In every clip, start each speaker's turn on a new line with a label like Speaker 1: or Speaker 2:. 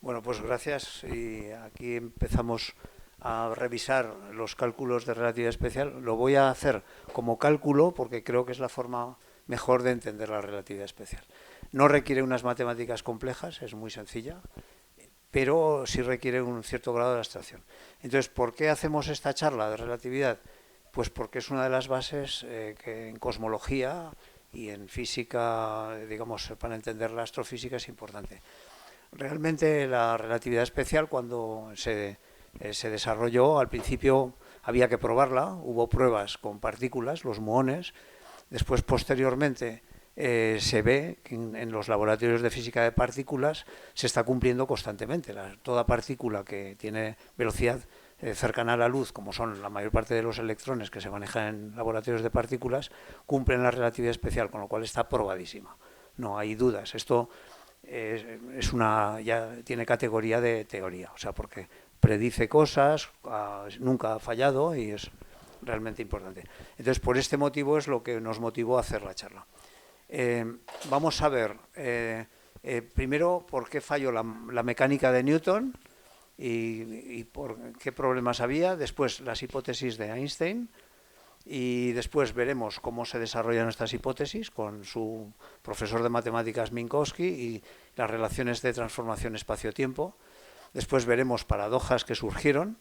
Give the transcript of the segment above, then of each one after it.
Speaker 1: Bueno, pues gracias. Y aquí empezamos a revisar los cálculos de relatividad especial. Lo voy a hacer como cálculo porque creo que es la forma mejor de entender la relatividad especial. No requiere unas matemáticas complejas, es muy sencilla, pero sí requiere un cierto grado de abstracción. Entonces, ¿por qué hacemos esta charla de relatividad? Pues porque es una de las bases que en cosmología y en física, digamos, para entender la astrofísica es importante. Realmente la relatividad especial cuando se desarrolló, al principio había que probarla, hubo pruebas con partículas, los muones, después posteriormente se ve que en los laboratorios de física de partículas se está cumpliendo constantemente. Toda partícula que tiene velocidad cercana a la luz, como son la mayor parte de los electrones que se manejan en laboratorios de partículas, cumplen la relatividad especial, con lo cual está probadísima. No hay dudas. Esto ya tiene categoría de teoría, o sea, porque predice cosas, nunca ha fallado y es realmente importante. Entonces, por este motivo es lo que nos motivó a hacer la charla. Vamos a ver, primero, por qué falló la mecánica de Newton y por qué problemas había, después las hipótesis de Einstein, y después veremos cómo se desarrollan estas hipótesis con su profesor de matemáticas Minkowski y las relaciones de transformación espacio-tiempo. Después veremos paradojas que surgieron.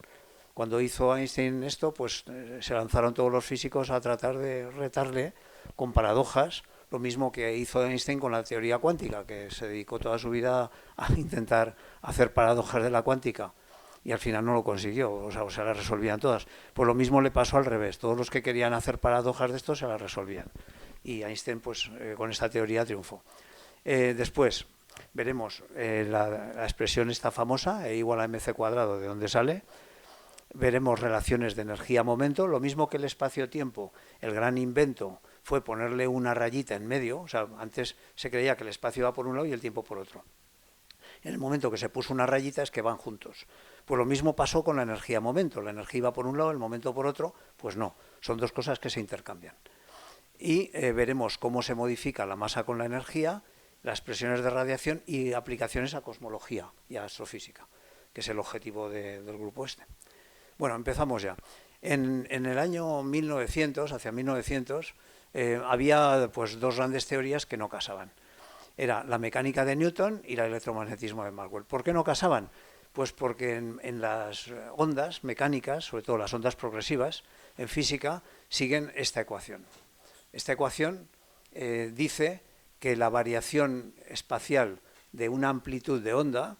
Speaker 1: Cuando hizo Einstein esto, pues se lanzaron todos los físicos a tratar de retarle con paradojas, lo mismo que hizo Einstein con la teoría cuántica, que se dedicó toda su vida a intentar hacer paradojas de la cuántica y al final no lo consiguió, o sea, las resolvían todas. Pues lo mismo le pasó al revés, todos los que querían hacer paradojas de esto se las resolvían. Y Einstein, pues con esta teoría triunfó. Después veremos la expresión esta famosa, E igual a mc cuadrado, de dónde sale. Veremos relaciones de energía-momento, lo mismo que el espacio-tiempo, el gran invento fue ponerle una rayita en medio, o sea, antes se creía que el espacio iba por un lado y el tiempo por otro. En el momento que se puso una rayita es que van juntos. Pues lo mismo pasó con la energía-momento. La energía iba por un lado, el momento por otro. Pues no, son dos cosas que se intercambian. Y veremos cómo se modifica la masa con la energía, las presiones de radiación y aplicaciones a cosmología y a astrofísica, que es el objetivo del grupo este. Bueno, empezamos ya. En el año 1900, hacia 1900, había pues dos grandes teorías que no casaban. Era la mecánica de Newton y el electromagnetismo de Maxwell. ¿Por qué no casaban? Pues porque en las ondas mecánicas, sobre todo las ondas progresivas, en física, siguen esta ecuación. Esta ecuación dice que la variación espacial de una amplitud de onda,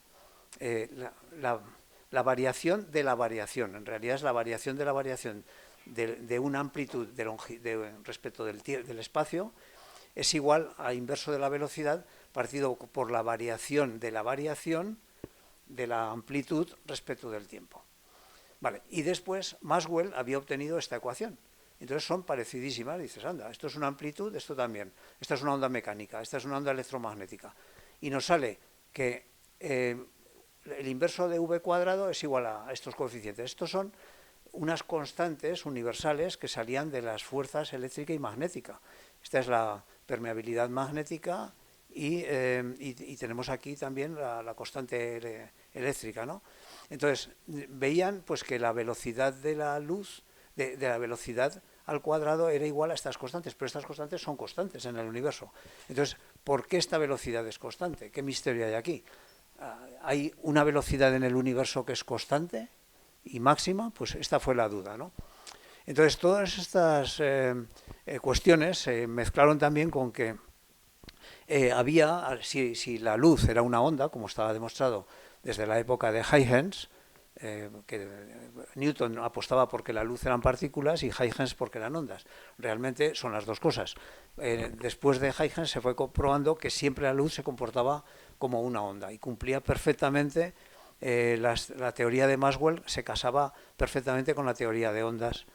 Speaker 1: la variación de la variación, en realidad es la variación de la variación de una amplitud respecto del espacio, es igual a inverso de la velocidad partido por la variación de la amplitud respecto del tiempo. Vale, y después Maxwell había obtenido esta ecuación. Entonces son parecidísimas. Dices, anda, esto es una amplitud, esto también. Esta es una onda mecánica, esta es una onda electromagnética. Y nos sale que el inverso de v cuadrado es igual a estos coeficientes. Estos son unas constantes universales que salían de las fuerzas eléctrica y magnética. Esta es la permeabilidad magnética y tenemos aquí también la constante eléctrica, ¿no? Entonces, veían pues que la velocidad de la luz, de la velocidad al cuadrado era igual a estas constantes, pero estas constantes son constantes en el universo. Entonces, ¿por qué esta velocidad es constante? ¿Qué misterio hay aquí? ¿Hay una velocidad en el universo que es constante y máxima? Pues esta fue la duda, ¿no? Entonces, todas estas cuestiones se mezclaron también con que si la luz era una onda, como estaba demostrado desde la época de Huygens, que Newton apostaba porque la luz eran partículas y Huygens porque eran ondas. Realmente son las dos cosas. Después de Huygens se fue comprobando que siempre la luz se comportaba como una onda y cumplía perfectamente, la teoría de Maxwell se casaba perfectamente con la teoría de ondas,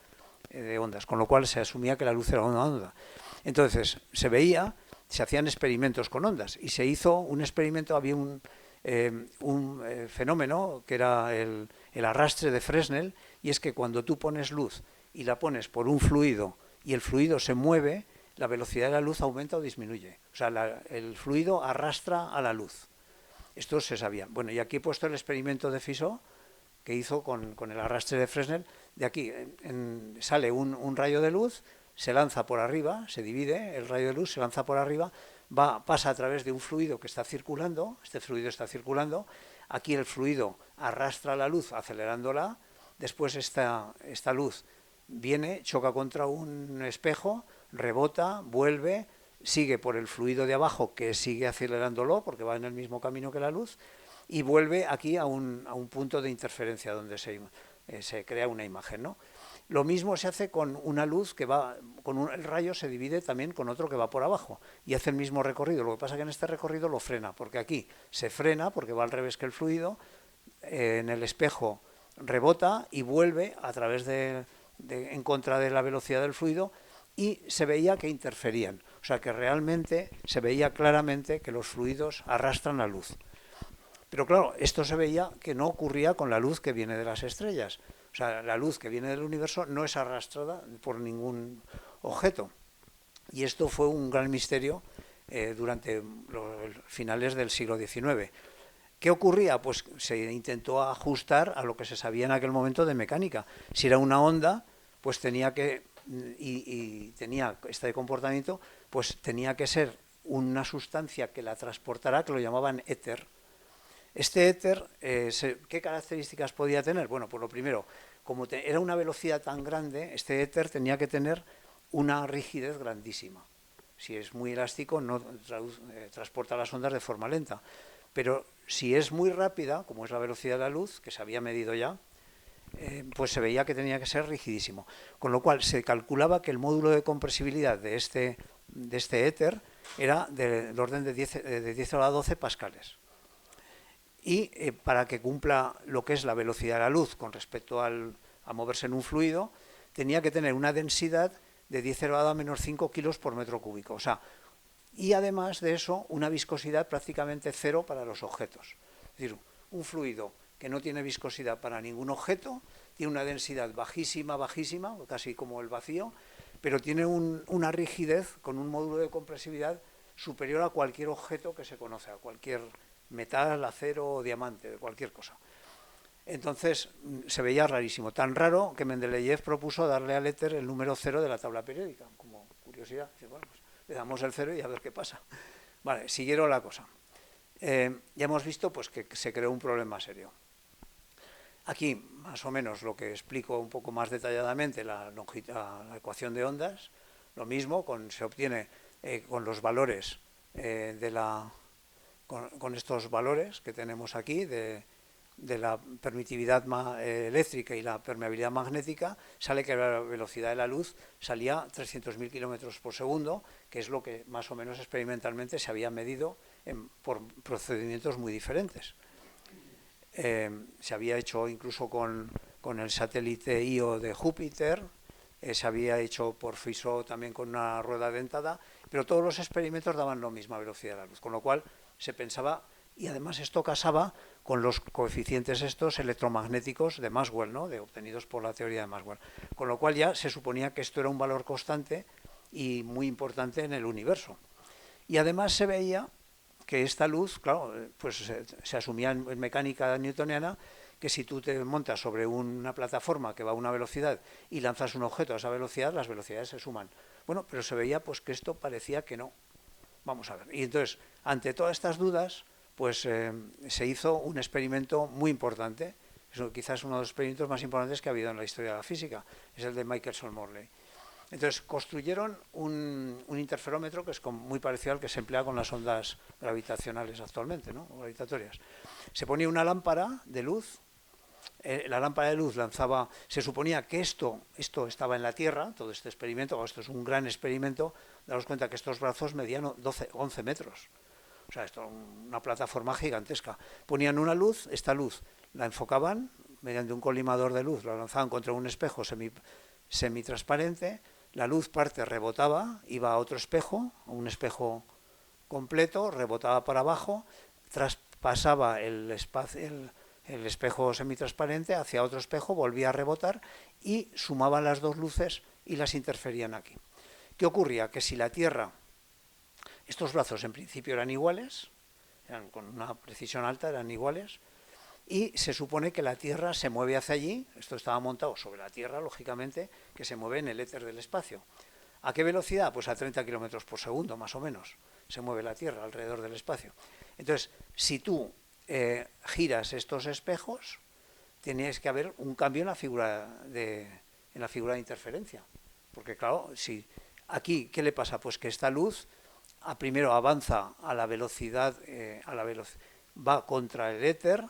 Speaker 1: con lo cual se asumía que la luz era una onda. Entonces se veía, se hacían experimentos con ondas y se hizo un experimento, había un fenómeno que era el arrastre de Fresnel, y es que cuando tú pones luz y la pones por un fluido y el fluido se mueve, la velocidad de la luz aumenta o disminuye. O sea, el fluido arrastra a la luz. Esto se sabía. Bueno, y aquí he puesto el experimento de Fizeau que hizo con el arrastre de Fresnel. De aquí sale un rayo de luz, se lanza por arriba, se divide, el rayo de luz se lanza por arriba, pasa a través de un fluido que está circulando, este fluido está circulando, aquí el fluido arrastra la luz acelerándola, después esta luz viene, choca contra un espejo, rebota, vuelve, sigue por el fluido de abajo que sigue acelerándolo porque va en el mismo camino que la luz y vuelve aquí a un punto de interferencia donde se crea una imagen, ¿no? Lo mismo se hace con una luz que va, el rayo se divide también con otro que va por abajo y hace el mismo recorrido. Lo que pasa es que en este recorrido lo frena, porque aquí se frena porque va al revés que el fluido, en el espejo rebota y vuelve a través en contra de la velocidad del fluido y se veía que interferían. O sea que realmente se veía claramente que los fluidos arrastran la luz. Pero claro, esto se veía que no ocurría con la luz que viene de las estrellas. O sea, la luz que viene del universo no es arrastrada por ningún objeto. Y esto fue un gran misterio durante los finales del siglo XIX. ¿Qué ocurría? Pues se intentó ajustar a lo que se sabía en aquel momento de mecánica. Si era una onda, pues tenía que, y tenía este comportamiento, pues tenía que ser una sustancia que la transportara, que lo llamaban éter. Este éter, ¿qué características podía tener? Bueno, pues lo primero, como era una velocidad tan grande, este éter tenía que tener una rigidez grandísima. Si es muy elástico, no transporta las ondas de forma lenta. Pero si es muy rápida, como es la velocidad de la luz, que se había medido ya, pues se veía que tenía que ser rigidísimo. Con lo cual se calculaba que el módulo de compresibilidad de este éter era del orden de 10 a la 12 pascales. Y para que cumpla lo que es la velocidad de la luz con respecto a moverse en un fluido, tenía que tener una densidad de 10 elevado a menos 5 kilos por metro cúbico. O sea, y además de eso, una viscosidad prácticamente cero para los objetos. Es decir, un fluido que no tiene viscosidad para ningún objeto, tiene una densidad bajísima, bajísima, casi como el vacío, pero tiene una rigidez con un módulo de compresividad superior a cualquier objeto que se conoce, a cualquier metal, acero o diamante, de cualquier cosa. Entonces se veía rarísimo, tan raro que Mendeleev propuso darle al éter el número 0 de la tabla periódica, como curiosidad. Bueno, pues le damos el 0 y a ver qué pasa. Vale, siguieron la cosa. Ya hemos visto pues, que se creó un problema serio. Aquí, más o menos, lo que explico un poco más detalladamente, la ecuación de ondas, lo mismo, se obtiene con los valores con estos valores que tenemos aquí de la permitividad eléctrica y la permeabilidad magnética, sale que la velocidad de la luz salía 300.000 kilómetros por segundo, que es lo que más o menos experimentalmente se había medido por procedimientos muy diferentes. Se había hecho incluso con el satélite Io de Júpiter, se había hecho por Fizeau también con una rueda dentada, pero todos los experimentos daban la misma velocidad de la luz, con lo cual se pensaba, y además esto casaba con los coeficientes estos electromagnéticos de Maxwell, ¿no? Obtenidos por la teoría de Maxwell, con lo cual ya se suponía que esto era un valor constante y muy importante en el universo. Y además se veía que esta luz, claro, pues se asumía en mecánica newtoniana que si tú te montas sobre una plataforma que va a una velocidad y lanzas un objeto a esa velocidad, las velocidades se suman. Bueno, pero se veía pues que esto parecía que no. Vamos a ver. Y entonces, ante todas estas dudas, pues se hizo un experimento muy importante, quizás uno de los experimentos más importantes que ha habido en la historia de la física, es el de Michelson-Morley. Entonces construyeron un interferómetro que es muy parecido al que se emplea con las ondas gravitacionales actualmente, ¿no? O gravitatorias. Se ponía una lámpara de luz, la lámpara de luz lanzaba, se suponía que esto estaba en la Tierra, todo este experimento, esto es un gran experimento, daros cuenta que estos brazos medían 11 metros. O sea, esto es una plataforma gigantesca. Ponían una luz, esta luz la enfocaban mediante un colimador de luz, la lanzaban contra un espejo semitransparente, la luz parte rebotaba, iba a otro espejo, a un espejo completo, rebotaba para abajo, traspasaba el espejo semitransparente hacia otro espejo, volvía a rebotar y sumaban las dos luces y las interferían aquí. ¿Qué ocurría? Que si la Tierra, estos brazos en principio eran iguales, eran con una precisión alta, eran iguales, y se supone que la Tierra se mueve hacia allí, esto estaba montado sobre la Tierra, lógicamente, que se mueve en el éter del espacio. ¿A qué velocidad? Pues a 30 kilómetros por segundo, más o menos, se mueve la Tierra alrededor del espacio. Entonces, si tú giras estos espejos, teníais que haber un cambio en la figura de interferencia. Porque claro, si aquí, ¿qué le pasa? Pues que esta luz primero avanza a la velocidad, va contra el éter,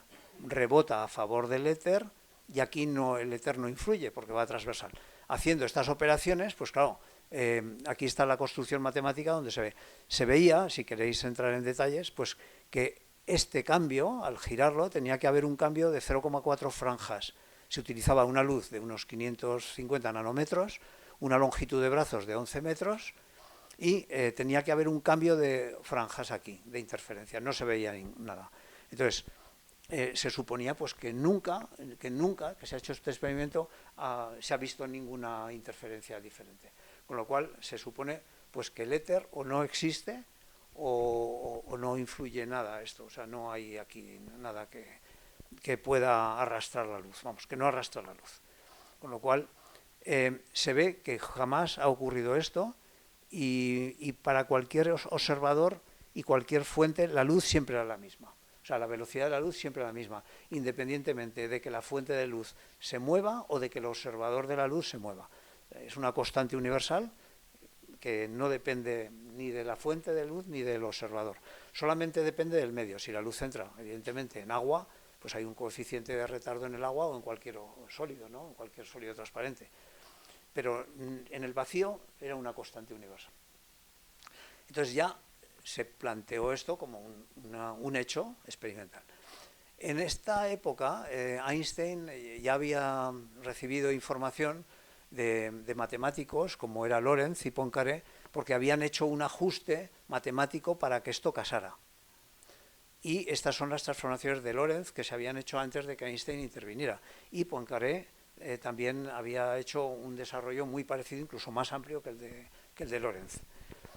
Speaker 1: rebota a favor del éter, y aquí no, el éter no influye porque va transversal. Haciendo estas operaciones, pues claro, aquí está la construcción matemática donde se veía, si queréis entrar en detalles, pues que este cambio, al girarlo, tenía que haber un cambio de 0,4 franjas. Se utilizaba una luz de unos 550 nanómetros, una longitud de brazos de 11 metros, y tenía que haber un cambio de franjas aquí, de interferencia, no se veía nada. Entonces, se suponía pues que nunca que se ha hecho este experimento se ha visto ninguna interferencia diferente. Con lo cual se supone pues que el éter o no existe o no influye nada esto, o sea, no hay aquí nada que pueda arrastrar la luz, vamos, que no arrastra la luz. Con lo cual se ve que jamás ha ocurrido esto y para cualquier observador y cualquier fuente la luz siempre era la misma. O sea, la velocidad de la luz siempre era la misma, independientemente de que la fuente de luz se mueva o de que el observador de la luz se mueva. Es una constante universal que no depende ni de la fuente de luz ni del observador. Solamente depende del medio. Si la luz entra, evidentemente, en agua, pues hay un coeficiente de retardo en el agua o en cualquier sólido, ¿no? En cualquier sólido transparente. Pero en el vacío era una constante universal. Entonces ya se planteó esto como un hecho experimental. En esta época, Einstein ya había recibido información de matemáticos como era Lorentz y Poincaré, porque habían hecho un ajuste matemático para que esto casara. Y estas son las transformaciones de Lorentz que se habían hecho antes de que Einstein interviniera. Y Poincaré también había hecho un desarrollo muy parecido, incluso más amplio que el de Lorentz.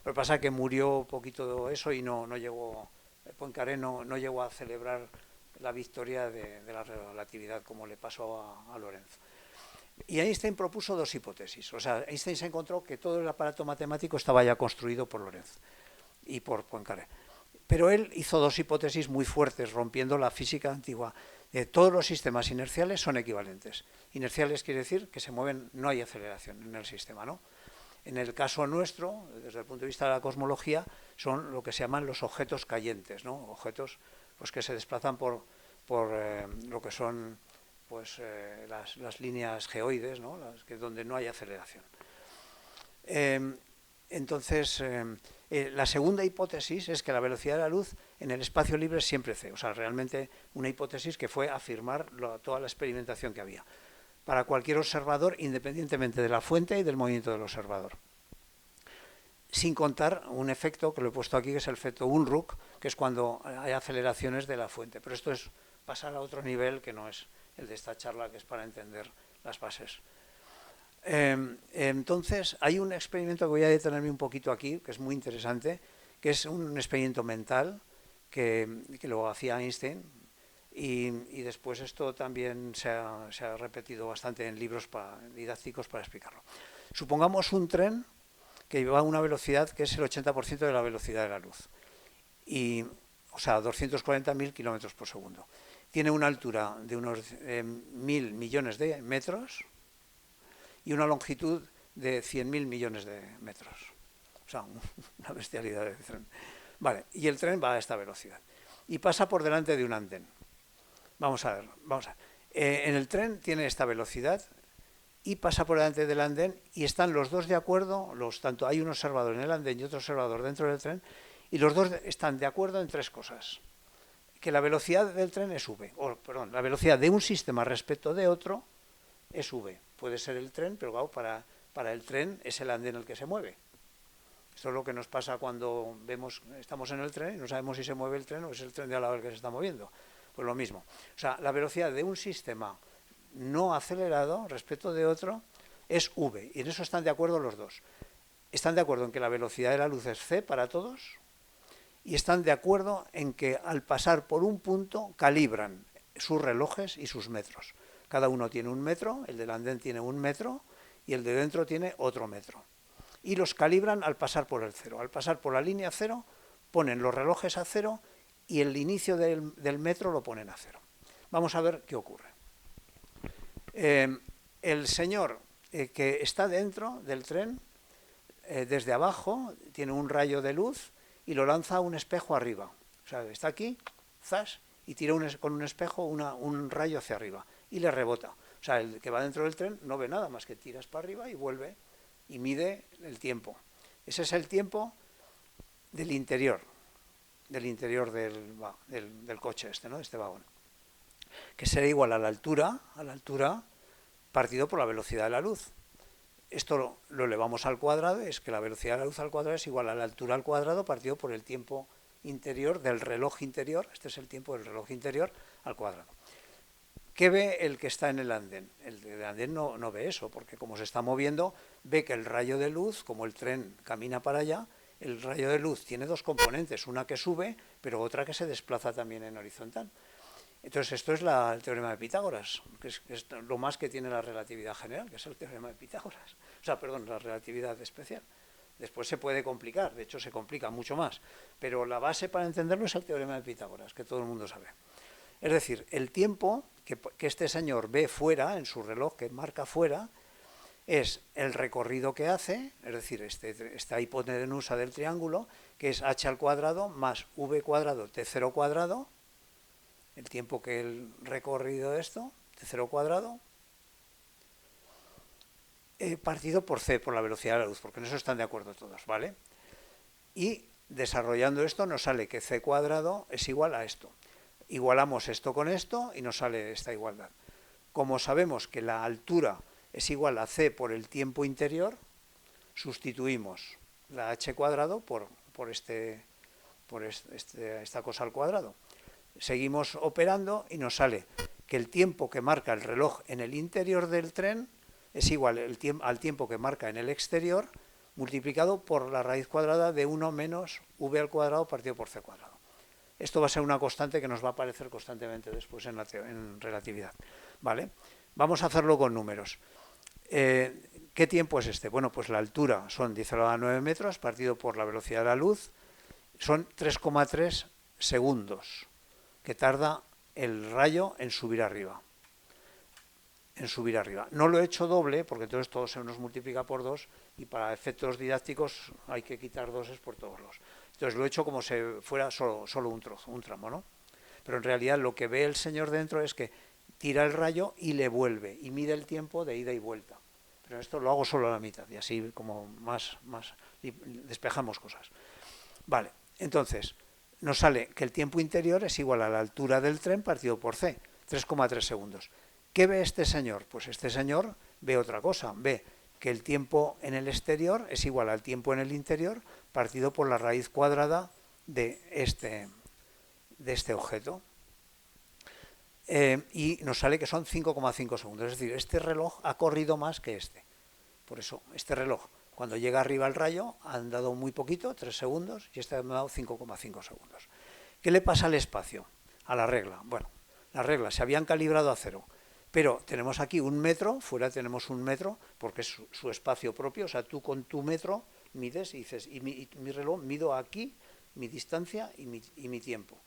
Speaker 1: Lo que pasa es que murió poquito de eso y no llegó, Poincaré no llegó a celebrar la victoria de la relatividad como le pasó a Lorentz. Y Einstein propuso dos hipótesis. O sea, Einstein se encontró que todo el aparato matemático estaba ya construido por Lorentz y por Poincaré. Pero él hizo dos hipótesis muy fuertes, rompiendo la física antigua. Todos los sistemas inerciales son equivalentes. Inerciales quiere decir que se mueven, no hay aceleración en el sistema, ¿no? En el caso nuestro, desde el punto de vista de la cosmología, son lo que se llaman los objetos cayentes, ¿no? Objetos pues, que se desplazan por lo que son pues, las líneas geoides, ¿no? Donde no hay aceleración. Entonces, la segunda hipótesis es que la velocidad de la luz en el espacio libre es siempre c. O sea, realmente una hipótesis que fue afirmar toda la experimentación que había para cualquier observador, independientemente de la fuente y del movimiento del observador. Sin contar un efecto que lo he puesto aquí, que es el efecto Unruh, que es cuando hay aceleraciones de la fuente. Pero esto es pasar a otro nivel que no es el de esta charla, que es para entender las bases. Entonces, hay un experimento que voy a detenerme un poquito aquí, que es muy interesante, que es un experimento mental que lo hacía Einstein, y después esto también se ha repetido bastante en libros didácticos para explicarlo. Supongamos un tren que va a una velocidad que es el 80% de la velocidad de la luz, o sea, 240.000 kilómetros por segundo. Tiene una altura de unos 1.000 millones de metros y una longitud de 100.000 millones de metros. O sea, una bestialidad de tren. Vale, y el tren va a esta velocidad y pasa por delante de un andén. Vamos a ver. En el tren tiene esta velocidad y pasa por delante del andén y están los dos de acuerdo, tanto hay un observador en el andén y otro observador dentro del tren, y los dos están de acuerdo en tres cosas. Que la velocidad del tren es v, la velocidad de un sistema respecto de otro es v. Puede ser el tren, pero claro, para el tren es el andén el que se mueve. Esto es lo que nos pasa cuando estamos en el tren y no sabemos si se mueve el tren o es el tren de al lado el que se está moviendo. Pues lo mismo. O sea, la velocidad de un sistema no acelerado respecto de otro es v, y en eso están de acuerdo los dos. Están de acuerdo en que la velocidad de la luz es c para todos y están de acuerdo en que al pasar por un punto calibran sus relojes y sus metros. Cada uno tiene un metro, el del andén tiene un metro y el de dentro tiene otro metro. Y los calibran al pasar por el cero. Al pasar por la línea cero, ponen los relojes a cero y el inicio del metro lo ponen a cero. Vamos a ver qué ocurre. El señor que está dentro del tren, desde abajo, tiene un rayo de luz y lo lanza a un espejo arriba. O sea, está aquí, zas, y tira con un espejo un rayo hacia arriba y le rebota. O sea, el que va dentro del tren no ve nada más que tiras para arriba y vuelve y mide el tiempo. Ese es el tiempo del interior del coche este, ¿no? Este vagón, que será igual a la altura partido por la velocidad de la luz. Esto lo elevamos al cuadrado, es que la velocidad de la luz al cuadrado es igual a la altura al cuadrado partido por el tiempo interior del reloj interior. Este es el tiempo del reloj interior al cuadrado. ¿Qué ve el que está en el andén? El del andén no ve eso, porque como se está moviendo, ve que el rayo de luz, como el tren camina para allá, el rayo de luz tiene dos componentes, una que sube, pero otra que se desplaza también en horizontal. Entonces esto es el teorema de Pitágoras, que es lo más que tiene la relatividad general, que es el teorema de Pitágoras. O sea, perdón, la relatividad especial. Después se puede complicar, de hecho se complica mucho más, pero la base para entenderlo es el teorema de Pitágoras, que todo el mundo sabe. Es decir, el tiempo que este señor ve fuera, en su reloj que marca fuera, es el recorrido que hace, es decir, esta hipotenusa del triángulo, que es h al cuadrado más v cuadrado t0 cuadrado, el tiempo que el recorrido de esto, t0 cuadrado, partido por c, por la velocidad de la luz, porque en eso están de acuerdo todos, ¿vale? Y desarrollando esto nos sale que c cuadrado es igual a esto. Igualamos esto con esto y nos sale esta igualdad. Como sabemos que la altura es igual a c por el tiempo interior, sustituimos la h cuadrado por esta cosa al cuadrado. Seguimos operando y nos sale que el tiempo que marca el reloj en el interior del tren es igual al tiempo que marca en el exterior multiplicado por la raíz cuadrada de 1 menos v al cuadrado partido por c cuadrado. Esto va a ser una constante que nos va a aparecer constantemente después en relatividad, ¿vale? Vamos a hacerlo con números. ¿Qué tiempo es este? Bueno, pues la altura son 10⁻⁹ metros partido por la velocidad de la luz, son 3,3 segundos que tarda el rayo en subir arriba. No lo he hecho doble porque entonces todo se nos multiplica por 2 y para efectos didácticos hay que quitar doses por todos los. Entonces lo he hecho como si fuera solo un trozo, un tramo, ¿no? Pero en realidad lo que ve el señor dentro es que tira el rayo y le vuelve y mide el tiempo de ida y vuelta. Pero esto lo hago solo a la mitad y así como más despejamos cosas. Vale, entonces nos sale que el tiempo interior es igual a la altura del tren partido por c, 3,3 segundos. ¿Qué ve este señor? Pues este señor ve otra cosa, ve que el tiempo en el exterior es igual al tiempo en el interior partido por la raíz cuadrada de este objeto. Y nos sale que son 5,5 segundos, es decir, este reloj ha corrido más que este. Por eso, este reloj, cuando llega arriba el rayo, ha andado muy poquito, 3 segundos, y este ha dado 5,5 segundos. ¿Qué le pasa al espacio? A la regla. Bueno, las reglas se habían calibrado a 0. Pero tenemos aquí un metro, fuera tenemos un metro, porque es su espacio propio, o sea, tú con tu metro mides y dices, y mi reloj mido aquí mi distancia y mi tiempo.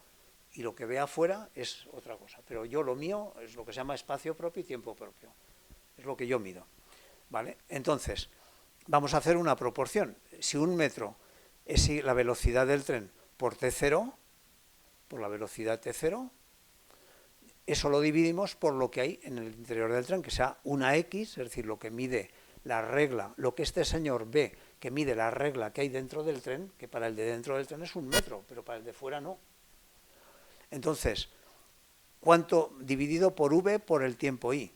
Speaker 1: Y lo que ve afuera es otra cosa. Pero yo lo mío es lo que se llama espacio propio y tiempo propio. Es lo que yo mido. ¿Vale? Entonces, vamos a hacer una proporción. Si un metro es la velocidad del tren por t0, por la velocidad t0, eso lo dividimos por lo que hay en el interior del tren, que sea una X, es decir, lo que mide la regla, lo que este señor ve que mide la regla que hay dentro del tren, que para el de dentro del tren es un metro, pero para el de fuera no. Entonces, ¿cuánto dividido por V por el tiempo I?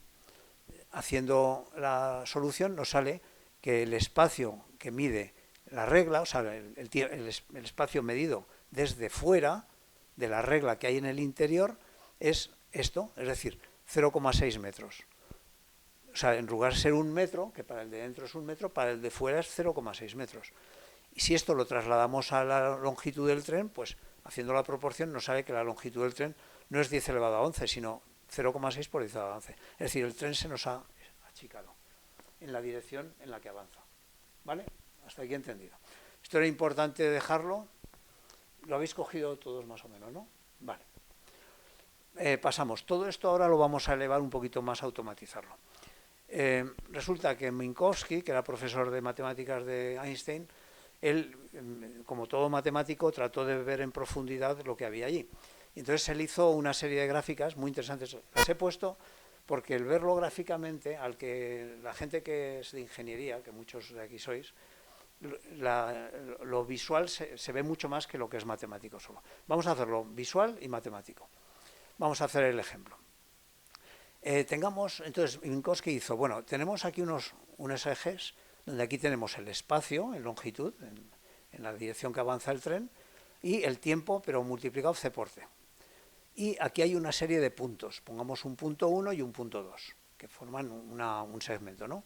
Speaker 1: Haciendo la solución nos sale que el espacio que mide la regla, o sea, el espacio medido desde fuera de la regla que hay en el interior es esto, es decir, 0,6 metros. O sea, en lugar de ser un metro, que para el de dentro es un metro, para el de fuera es 0,6 metros. Y si esto lo trasladamos a la longitud del tren, pues haciendo la proporción nos sale que la longitud del tren no es 10 elevado a 11, sino 0,6 por 10 elevado a 11. Es decir, el tren se nos ha achicado en la dirección en la que avanza. ¿Vale? Hasta aquí entendido. Esto era importante dejarlo. Lo habéis cogido todos más o menos, ¿no? Vale. Pasamos. Todo esto ahora lo vamos a elevar un poquito más a automatizarlo. Resulta que Minkowski, que era profesor de matemáticas de Einstein, él, como todo matemático, trató de ver en profundidad lo que había allí. Entonces él hizo una serie de gráficas muy interesantes. Las he puesto porque el verlo gráficamente, al que la gente que es de ingeniería, que muchos de aquí sois, lo visual se ve mucho más que lo que es matemático solo. Vamos a hacerlo visual y matemático. Vamos a hacer el ejemplo. Entonces Minkowski hizo, bueno, tenemos aquí unos ejes, donde aquí tenemos el espacio en longitud, en la dirección que avanza el tren, y el tiempo, pero multiplicado c por c. Y aquí hay una serie de puntos, pongamos un punto 1 y un punto 2, que forman un segmento, ¿no?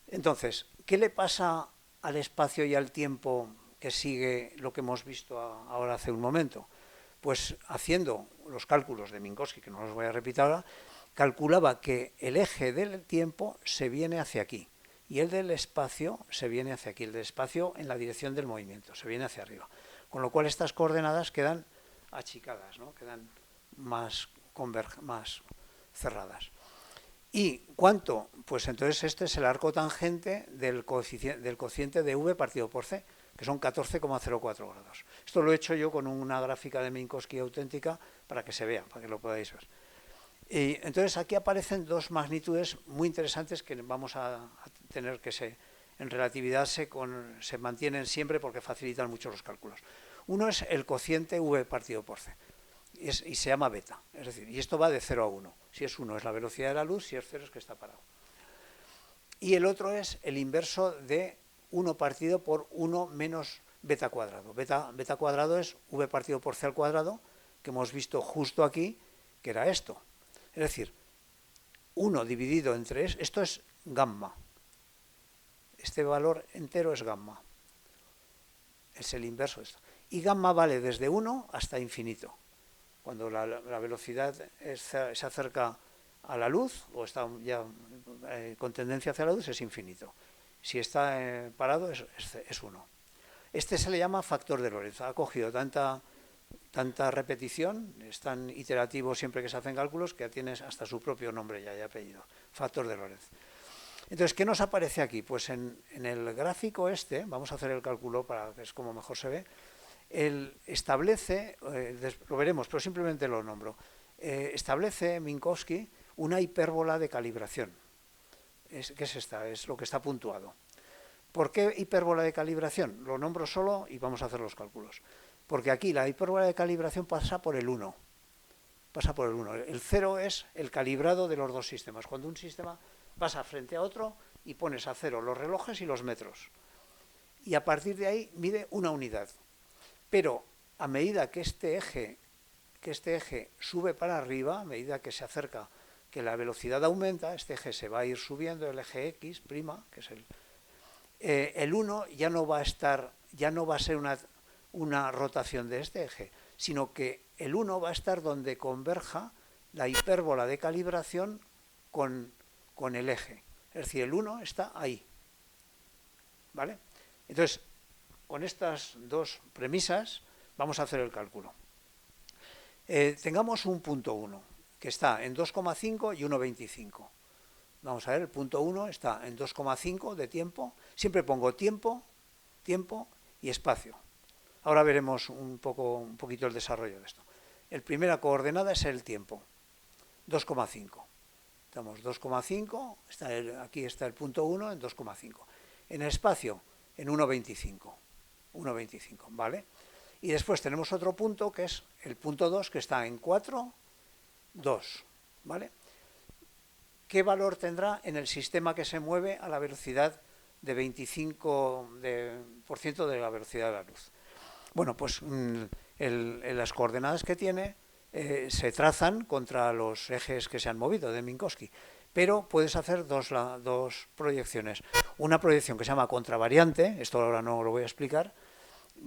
Speaker 1: Entonces, ¿qué le pasa al espacio y al tiempo que sigue lo que hemos visto ahora hace un momento? Pues haciendo los cálculos de Minkowski, que no los voy a repetir ahora, calculaba que el eje del tiempo se viene hacia aquí y el del espacio se viene hacia aquí, el del espacio en la dirección del movimiento, se viene hacia arriba. Con lo cual estas coordenadas quedan achicadas, ¿no? Quedan más cerradas. ¿Y cuánto? Pues entonces este es el arco tangente del cociente de V partido por C, que son 14,04 grados. Esto lo he hecho yo con una gráfica de Minkowski auténtica para que se vea, para que lo podáis ver. Y entonces aquí aparecen dos magnitudes muy interesantes que vamos a tener que en relatividad se mantienen siempre porque facilitan mucho los cálculos. Uno es el cociente V partido por C. Y se llama beta, es decir, y esto va de 0 a 1. Si es 1 es la velocidad de la luz, si es 0 es que está parado. Y el otro es el inverso de 1 partido por 1 menos beta cuadrado. Beta cuadrado es v partido por c al cuadrado, que hemos visto justo aquí, que era esto. Es decir, 1 dividido entre esto es gamma. Este valor entero es gamma. Es el inverso de esto. Y gamma vale desde 1 hasta infinito. Cuando la velocidad se acerca a la luz o está ya con tendencia hacia la luz es infinito. Si está parado es 1. Este se le llama factor de Lorentz. Ha cogido tanta repetición, es tan iterativo siempre que se hacen cálculos que tienes hasta su propio nombre ya y apellido. Factor de Lorentz. Entonces, ¿qué nos aparece aquí? Pues en el gráfico vamos a hacer el cálculo para que es como mejor se ve. Él establece, lo veremos, pero simplemente lo nombro, establece Minkowski una hipérbola de calibración. ¿Qué es esta? Es lo que está puntuado. ¿Por qué hipérbola de calibración? Lo nombro solo y vamos a hacer los cálculos. Porque aquí la hipérbola de calibración pasa por el 1. Pasa por el 1. El 0 es el calibrado de los dos sistemas. Cuando un sistema pasa frente a otro y pones a 0 los relojes y los metros. Y a partir de ahí mide una unidad. Pero a medida que este eje sube para arriba, a medida que se acerca, que la velocidad aumenta, este eje se va a ir subiendo, el eje X', que es el 1 ya no va a ser una rotación de este eje, sino que el 1 va a estar donde converja la hipérbola de calibración con el eje. Es decir, el 1 está ahí. ¿Vale? Entonces, con estas dos premisas vamos a hacer el cálculo. Tengamos un punto 1 que está en 2,5 y 1,25. Vamos a ver, el punto 1 está en 2,5 de tiempo. Siempre pongo tiempo y espacio. Ahora veremos un poquito el desarrollo de esto. La primera coordenada es el tiempo, 2,5. Estamos 2,5, aquí está el punto 1 en 2,5. En el espacio, en 1,25. 1,25, ¿vale? Y después tenemos otro punto que es el punto 2 que está en 4, 2, ¿vale? ¿Qué valor tendrá en el sistema que se mueve a la velocidad de 25% de la velocidad de la luz? Bueno, pues las coordenadas que tiene se trazan contra los ejes que se han movido de Minkowski, pero puedes hacer dos proyecciones. Una proyección que se llama contravariante, esto ahora no lo voy a explicar,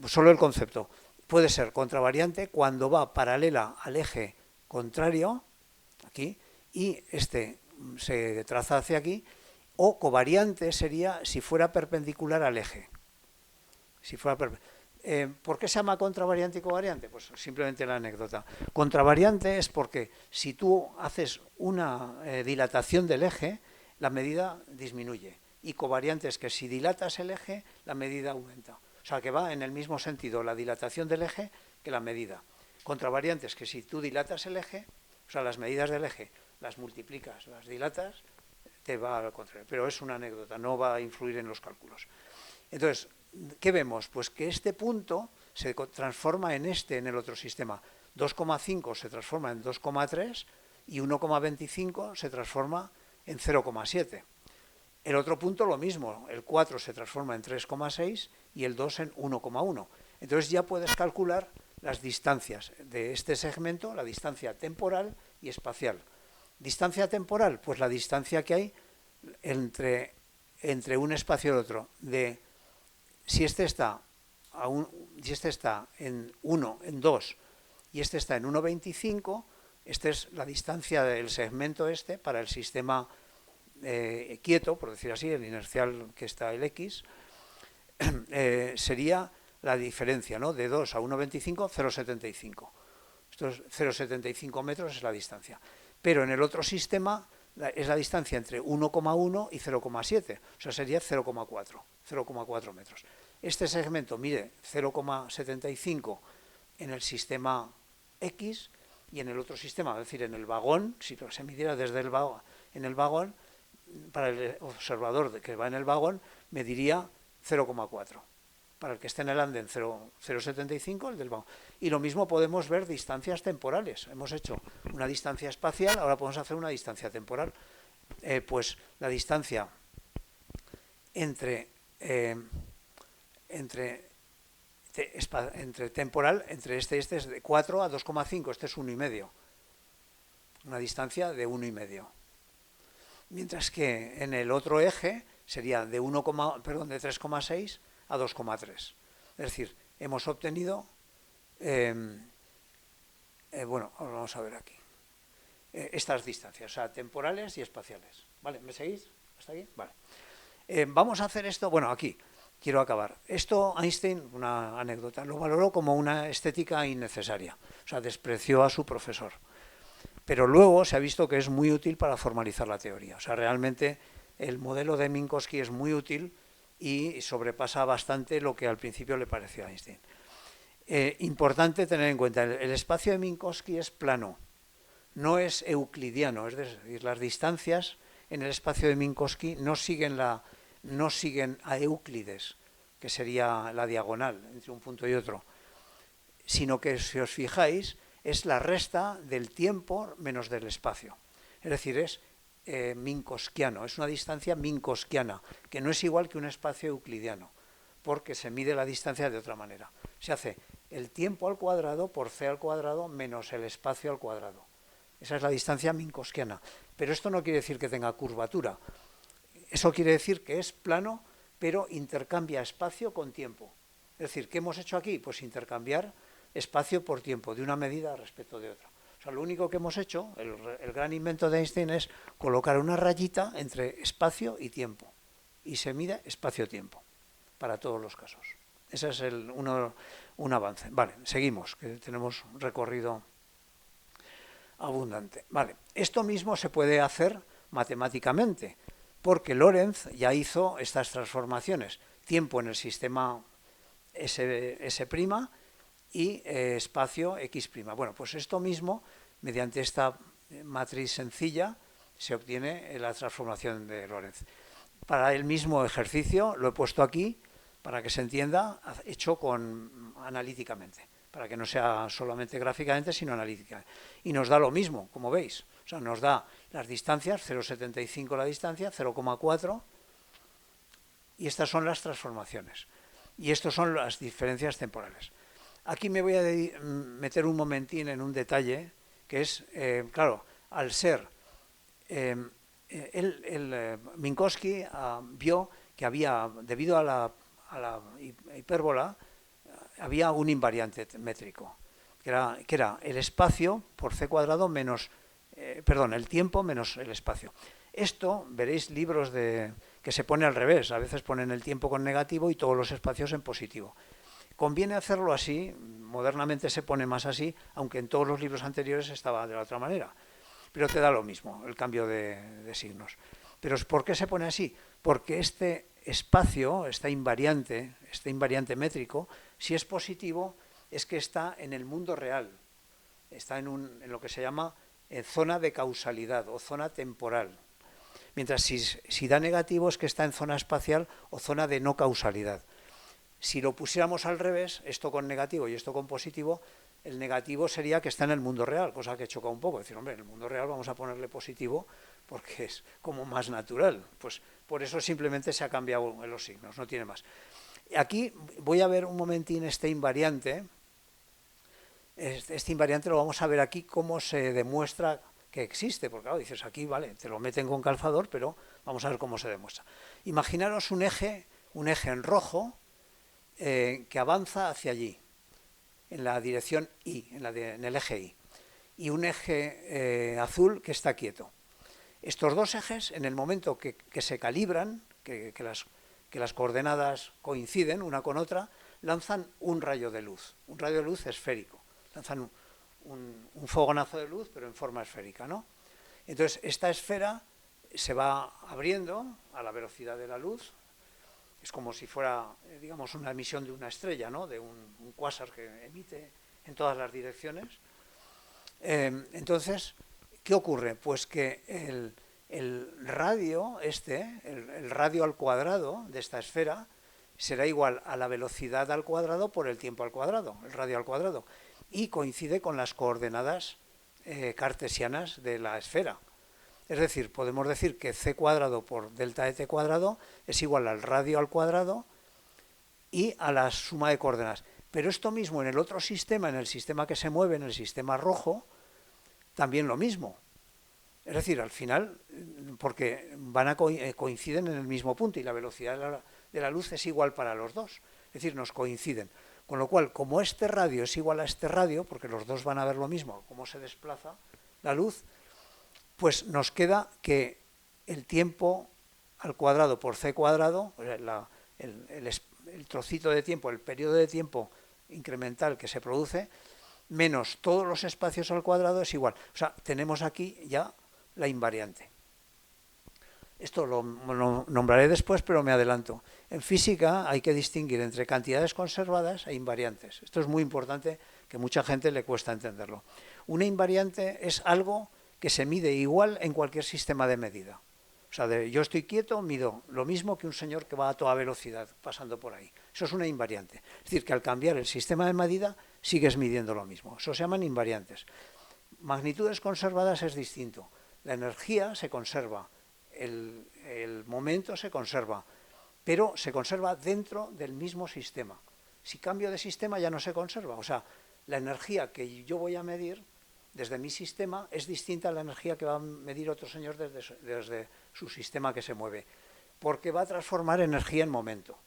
Speaker 1: solo el concepto. Puede ser contravariante cuando va paralela al eje contrario, aquí, y este se traza hacia aquí, o covariante sería si fuera perpendicular al eje. Si fuera ¿por qué se llama contravariante y covariante? Pues simplemente la anécdota. Contravariante es porque si tú haces una dilatación del eje, la medida disminuye. Y covariante es que si dilatas el eje, la medida aumenta. O sea, que va en el mismo sentido la dilatación del eje que la medida. Contravariante es que si tú dilatas el eje, o sea, las medidas del eje las multiplicas, las dilatas, te va al contrario. Pero es una anécdota, no va a influir en los cálculos. Entonces, ¿qué vemos? Pues que este punto se transforma en el otro sistema. 2,5 se transforma en 2,3 y 1,25 se transforma en 0,7. El otro punto lo mismo, el 4 se transforma en 3,6 y el 2 en 1,1. Entonces ya puedes calcular las distancias de este segmento, la distancia temporal y espacial. Distancia temporal, pues la distancia que hay entre un espacio y otro. Si este está en 1, en 2 y este está en 1,25, esta es la distancia del segmento para el sistema quieto, por decir así, el inercial que está el X, sería la diferencia, ¿no? De 2 a 1,25, 0,75. Esto es 0,75 metros es la distancia. Pero en el otro sistema es la distancia entre 1,1 y 0,7, o sea, sería 0,4 metros. Este segmento mide 0,75 en el sistema X y en el otro sistema, es decir, en el vagón, si se midiera desde el vagón, en el vagón, para el observador que va en el vagón, mediría 0,4. Para el que esté en el andén 0,75, el del vagón. Y lo mismo podemos ver distancias temporales. Hemos hecho una distancia espacial, ahora podemos hacer una distancia temporal. Pues la distancia entre temporal, entre este es de 4 a 2,5, este es 1,5. Una distancia de 1,5. Mientras que en el otro eje sería de 3,6 a 2,3. Es decir, hemos obtenido, bueno, vamos a ver aquí, estas distancias, o sea, temporales y espaciales. ¿Vale? ¿Me seguís? ¿Hasta aquí? Vale. Vamos a hacer esto, bueno, aquí, quiero acabar. Esto Einstein, una anécdota, lo valoró como una estética innecesaria, o sea, despreció a su profesor. Pero luego se ha visto que es muy útil para formalizar la teoría. O sea, realmente el modelo de Minkowski es muy útil y sobrepasa bastante lo que al principio le pareció a Einstein. Importante tener en cuenta, el espacio de Minkowski es plano, no es euclidiano, es decir, las distancias en el espacio de Minkowski no siguen a Euclides, que sería la diagonal entre un punto y otro, sino que, si os fijáis, es la resta del tiempo menos del espacio. Es decir, es minkowskiano, es una distancia minkowskiana, que no es igual que un espacio euclidiano, porque se mide la distancia de otra manera. Se hace el tiempo al cuadrado por c al cuadrado menos el espacio al cuadrado. Esa es la distancia minkowskiana. Pero esto no quiere decir que tenga curvatura. Eso quiere decir que es plano, pero intercambia espacio con tiempo. Es decir, ¿qué hemos hecho aquí? Pues intercambiar espacio por tiempo, de una medida respecto de otra. O sea, lo único que hemos hecho, el gran invento de Einstein, es colocar una rayita entre espacio y tiempo. Y se mide espacio-tiempo, para todos los casos. Ese es un avance. Vale, seguimos, que tenemos un recorrido abundante. Vale, esto mismo se puede hacer matemáticamente, porque Lorentz ya hizo estas transformaciones. Tiempo en el sistema S' y espacio X'. Bueno, pues esto mismo, mediante esta matriz sencilla, se obtiene la transformación de Lorentz. Para el mismo ejercicio, lo he puesto aquí, para que se entienda, hecho analíticamente, para que no sea solamente gráficamente, sino analíticamente. Y nos da lo mismo, como veis. O sea, nos da las distancias, 0,75 la distancia, 0,4, y estas son las transformaciones. Y estas son las diferencias temporales. Aquí me voy a meter un momentín en un detalle, que es, claro, al ser Minkowski vio que había, debido a la hipérbola, había un invariante métrico, que era el espacio por c cuadrado menos, perdón, el tiempo menos el espacio. Esto, veréis libros que se pone al revés, a veces ponen el tiempo con negativo y todos los espacios en positivo. Conviene hacerlo así, modernamente se pone más así, aunque en todos los libros anteriores estaba de la otra manera. Pero te da lo mismo el cambio de signos. Pero ¿por qué se pone así? Porque este espacio, este invariante métrico, si es positivo, es que está en el mundo real, está en lo que se llama zona de causalidad o zona temporal. Mientras si da negativo es que está en zona espacial o zona de no causalidad. Si lo pusiéramos al revés, esto con negativo y esto con positivo, el negativo sería que está en el mundo real, cosa que choca un poco. Es decir, hombre, en el mundo real vamos a ponerle positivo porque es como más natural. Pues por eso simplemente se ha cambiado en los signos, no tiene más. Aquí voy a ver un momentín este invariante. Este invariante lo vamos a ver aquí cómo se demuestra que existe, porque claro, dices aquí, vale, te lo meten con calzador, pero vamos a ver cómo se demuestra. Imaginaros un eje en rojo que avanza hacia allí, en la dirección Y, en el eje Y, y un eje azul que está quieto. Estos dos ejes, en el momento que se calibran, que las coordenadas coinciden una con otra, lanzan un rayo de luz esférico. Lanzan un fogonazo de luz, pero en forma esférica, ¿no? Entonces, esta esfera se va abriendo a la velocidad de la luz. Es como si fuera, digamos, una emisión de una estrella, ¿no? De un cuásar que emite en todas las direcciones. Entonces, ¿qué ocurre? Pues que el radio el radio al cuadrado de esta esfera será igual a la velocidad al cuadrado por el tiempo al cuadrado, el radio al cuadrado, y coincide con las coordenadas cartesianas de la esfera. Es decir, podemos decir que c cuadrado por delta de t cuadrado es igual al radio al cuadrado y a la suma de coordenadas. Pero esto mismo en el otro sistema, en el sistema que se mueve, en el sistema rojo, también lo mismo. Es decir, al final, porque coinciden en el mismo punto y la velocidad de la luz es igual para los dos. Es decir, nos coinciden. Con lo cual, como este radio es igual a este radio, porque los dos van a ver lo mismo, cómo se desplaza la luz, pues nos queda que el tiempo al cuadrado por c cuadrado, el trocito de tiempo, el periodo de tiempo incremental que se produce, menos todos los espacios al cuadrado es igual. O sea, tenemos aquí ya la invariante. Esto lo nombraré después, pero me adelanto. En física hay que distinguir entre cantidades conservadas e invariantes. Esto es muy importante, que mucha gente le cuesta entenderlo. Una invariante es algo que se mide igual en cualquier sistema de medida. O sea, yo estoy quieto, mido lo mismo que un señor que va a toda velocidad pasando por ahí. Eso es una invariante. Es decir, que al cambiar el sistema de medida sigues midiendo lo mismo. Eso se llaman invariantes. Magnitudes conservadas es distinto. La energía se conserva, el momento se conserva, pero se conserva dentro del mismo sistema. Si cambio de sistema ya no se conserva. O sea, la energía que yo voy a medir desde mi sistema es distinta a la energía que va a medir otro señor desde su sistema que se mueve, porque va a transformar energía en momento.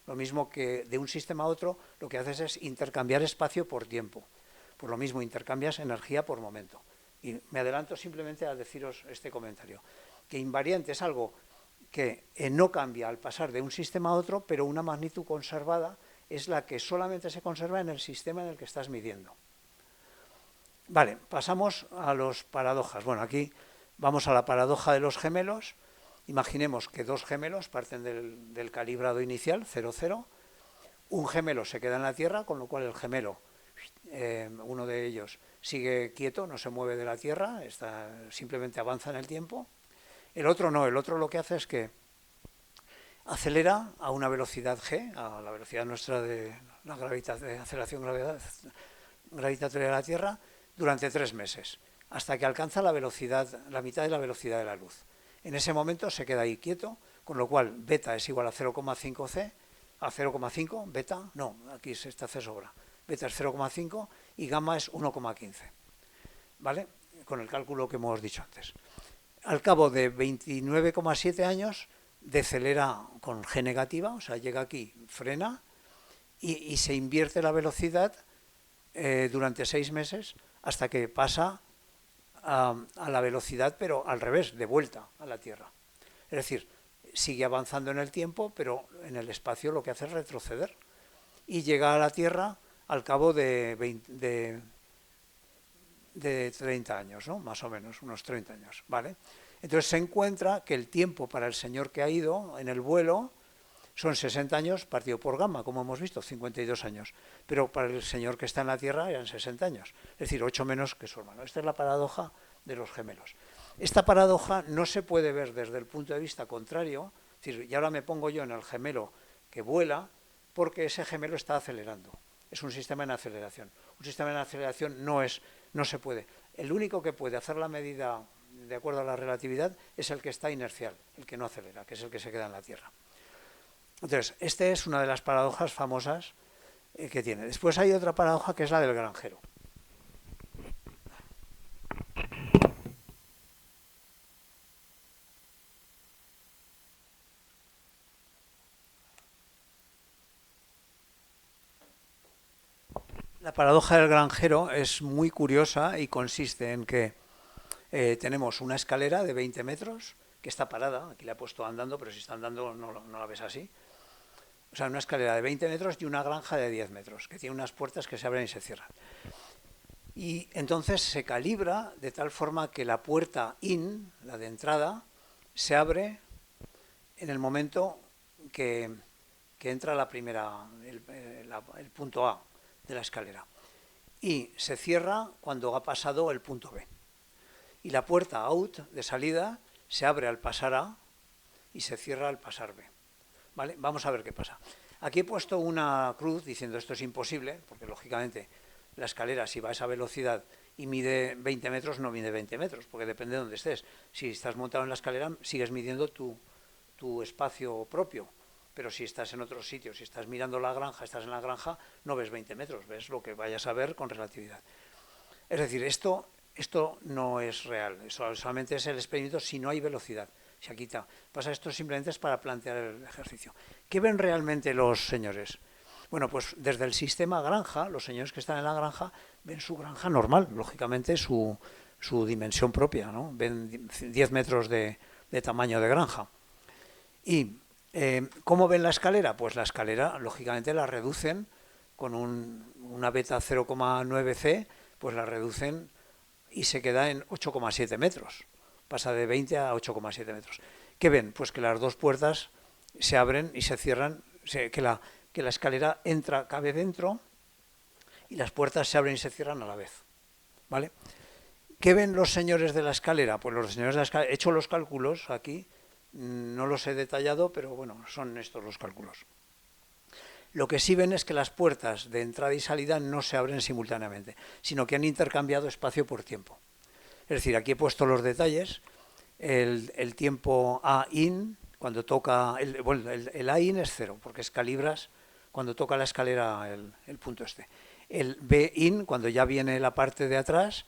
Speaker 1: Lo mismo que de un sistema a otro, lo que haces es intercambiar espacio por tiempo. Por lo mismo, intercambias energía por momento. Y me adelanto simplemente a deciros este comentario, que invariante es algo que no cambia al pasar de un sistema a otro, pero una magnitud conservada es la que solamente se conserva en el sistema en el que estás midiendo. Vale, pasamos a las paradojas. Bueno, aquí vamos a la paradoja de los gemelos. Imaginemos que dos gemelos parten del calibrado inicial, 0, 0. Un gemelo se queda en la Tierra, con lo cual el gemelo, uno de ellos, sigue quieto, no se mueve de la Tierra, simplemente avanza en el tiempo. El otro no, el otro lo que hace es que acelera a una velocidad g, a la velocidad nuestra de la aceleración gravitatoria de la Tierra, durante 3 meses, hasta que alcanza la mitad de la velocidad de la luz. En ese momento se queda ahí quieto, con lo cual beta es igual a 0,5 c, a 0,5, beta, no, aquí esta c sobra, beta es 0,5 y gamma es 1,15, ¿vale? Con el cálculo que hemos dicho antes. Al cabo de 29,7 años decelera con G negativa, o sea, llega aquí, frena y se invierte la velocidad durante 6 meses hasta que pasa a la velocidad, pero al revés, de vuelta a la Tierra. Es decir, sigue avanzando en el tiempo, pero en el espacio lo que hace es retroceder. Y llega a la Tierra al cabo de 30 años, ¿no? Más o menos, unos 30 años, ¿vale? Entonces se encuentra que el tiempo para el señor que ha ido en el vuelo son 60 años partido por gamma, como hemos visto, 52 años. Pero para el señor que está en la Tierra eran 60 años, es decir, 8 menos que su hermano. Esta es la paradoja de los gemelos. Esta paradoja no se puede ver desde el punto de vista contrario, es decir, y ahora me pongo yo en el gemelo que vuela, porque ese gemelo está acelerando. Es un sistema en aceleración. Un sistema en aceleración no se puede. El único que puede hacer la medida de acuerdo a la relatividad es el que está inercial, el que no acelera, que es el que se queda en la Tierra. Entonces, esta es una de las paradojas famosas que tiene. Después hay otra paradoja que es la del granjero. La paradoja del granjero es muy curiosa y consiste en que tenemos una escalera de 20 metros que está parada, aquí la he puesto andando, pero si está andando no la ves así. O sea, una escalera de 20 metros y una granja de 10 metros, que tiene unas puertas que se abren y se cierran. Y entonces se calibra de tal forma que la puerta in, la de entrada, se abre en el momento que entra el punto A de la escalera. Y se cierra cuando ha pasado el punto B. Y la puerta out de salida se abre al pasar A y se cierra al pasar B. ¿Vale? Vamos a ver qué pasa. Aquí he puesto una cruz diciendo esto es imposible, porque lógicamente la escalera, si va a esa velocidad y mide 20 metros, no mide 20 metros, porque depende de dónde estés. Si estás montado en la escalera, sigues midiendo tu espacio propio, pero si estás en otro sitio, si estás mirando la granja, estás en la granja, no ves 20 metros, ves lo que vayas a ver con relatividad. Es decir, esto no es real, eso solamente es el experimento si no hay velocidad. Se quita. Pasa, esto simplemente es para plantear el ejercicio. ¿Qué ven realmente los señores? Bueno, pues desde el sistema granja, los señores que están en la granja ven su granja normal, lógicamente su dimensión propia, ¿no? Ven 10 metros de tamaño de granja. ¿Y cómo ven la escalera? Pues la escalera, lógicamente, la reducen con una beta 0,9C, pues la reducen y se queda en 8,7 metros. Pasa de 20 a 8,7 metros. ¿Qué ven? Pues que las dos puertas se abren y se cierran, que la escalera cabe dentro y las puertas se abren y se cierran a la vez. ¿Vale? ¿Qué ven los señores de la escalera? Pues los señores de la escalera, he hecho los cálculos aquí, no los he detallado, pero bueno, son estos los cálculos. Lo que sí ven es que las puertas de entrada y salida no se abren simultáneamente, sino que han intercambiado espacio por tiempo. Es decir, aquí he puesto los detalles, el tiempo A-in, cuando toca, el A-in es 0, porque es calibras cuando toca la escalera el punto este. El B-in, cuando ya viene la parte de atrás,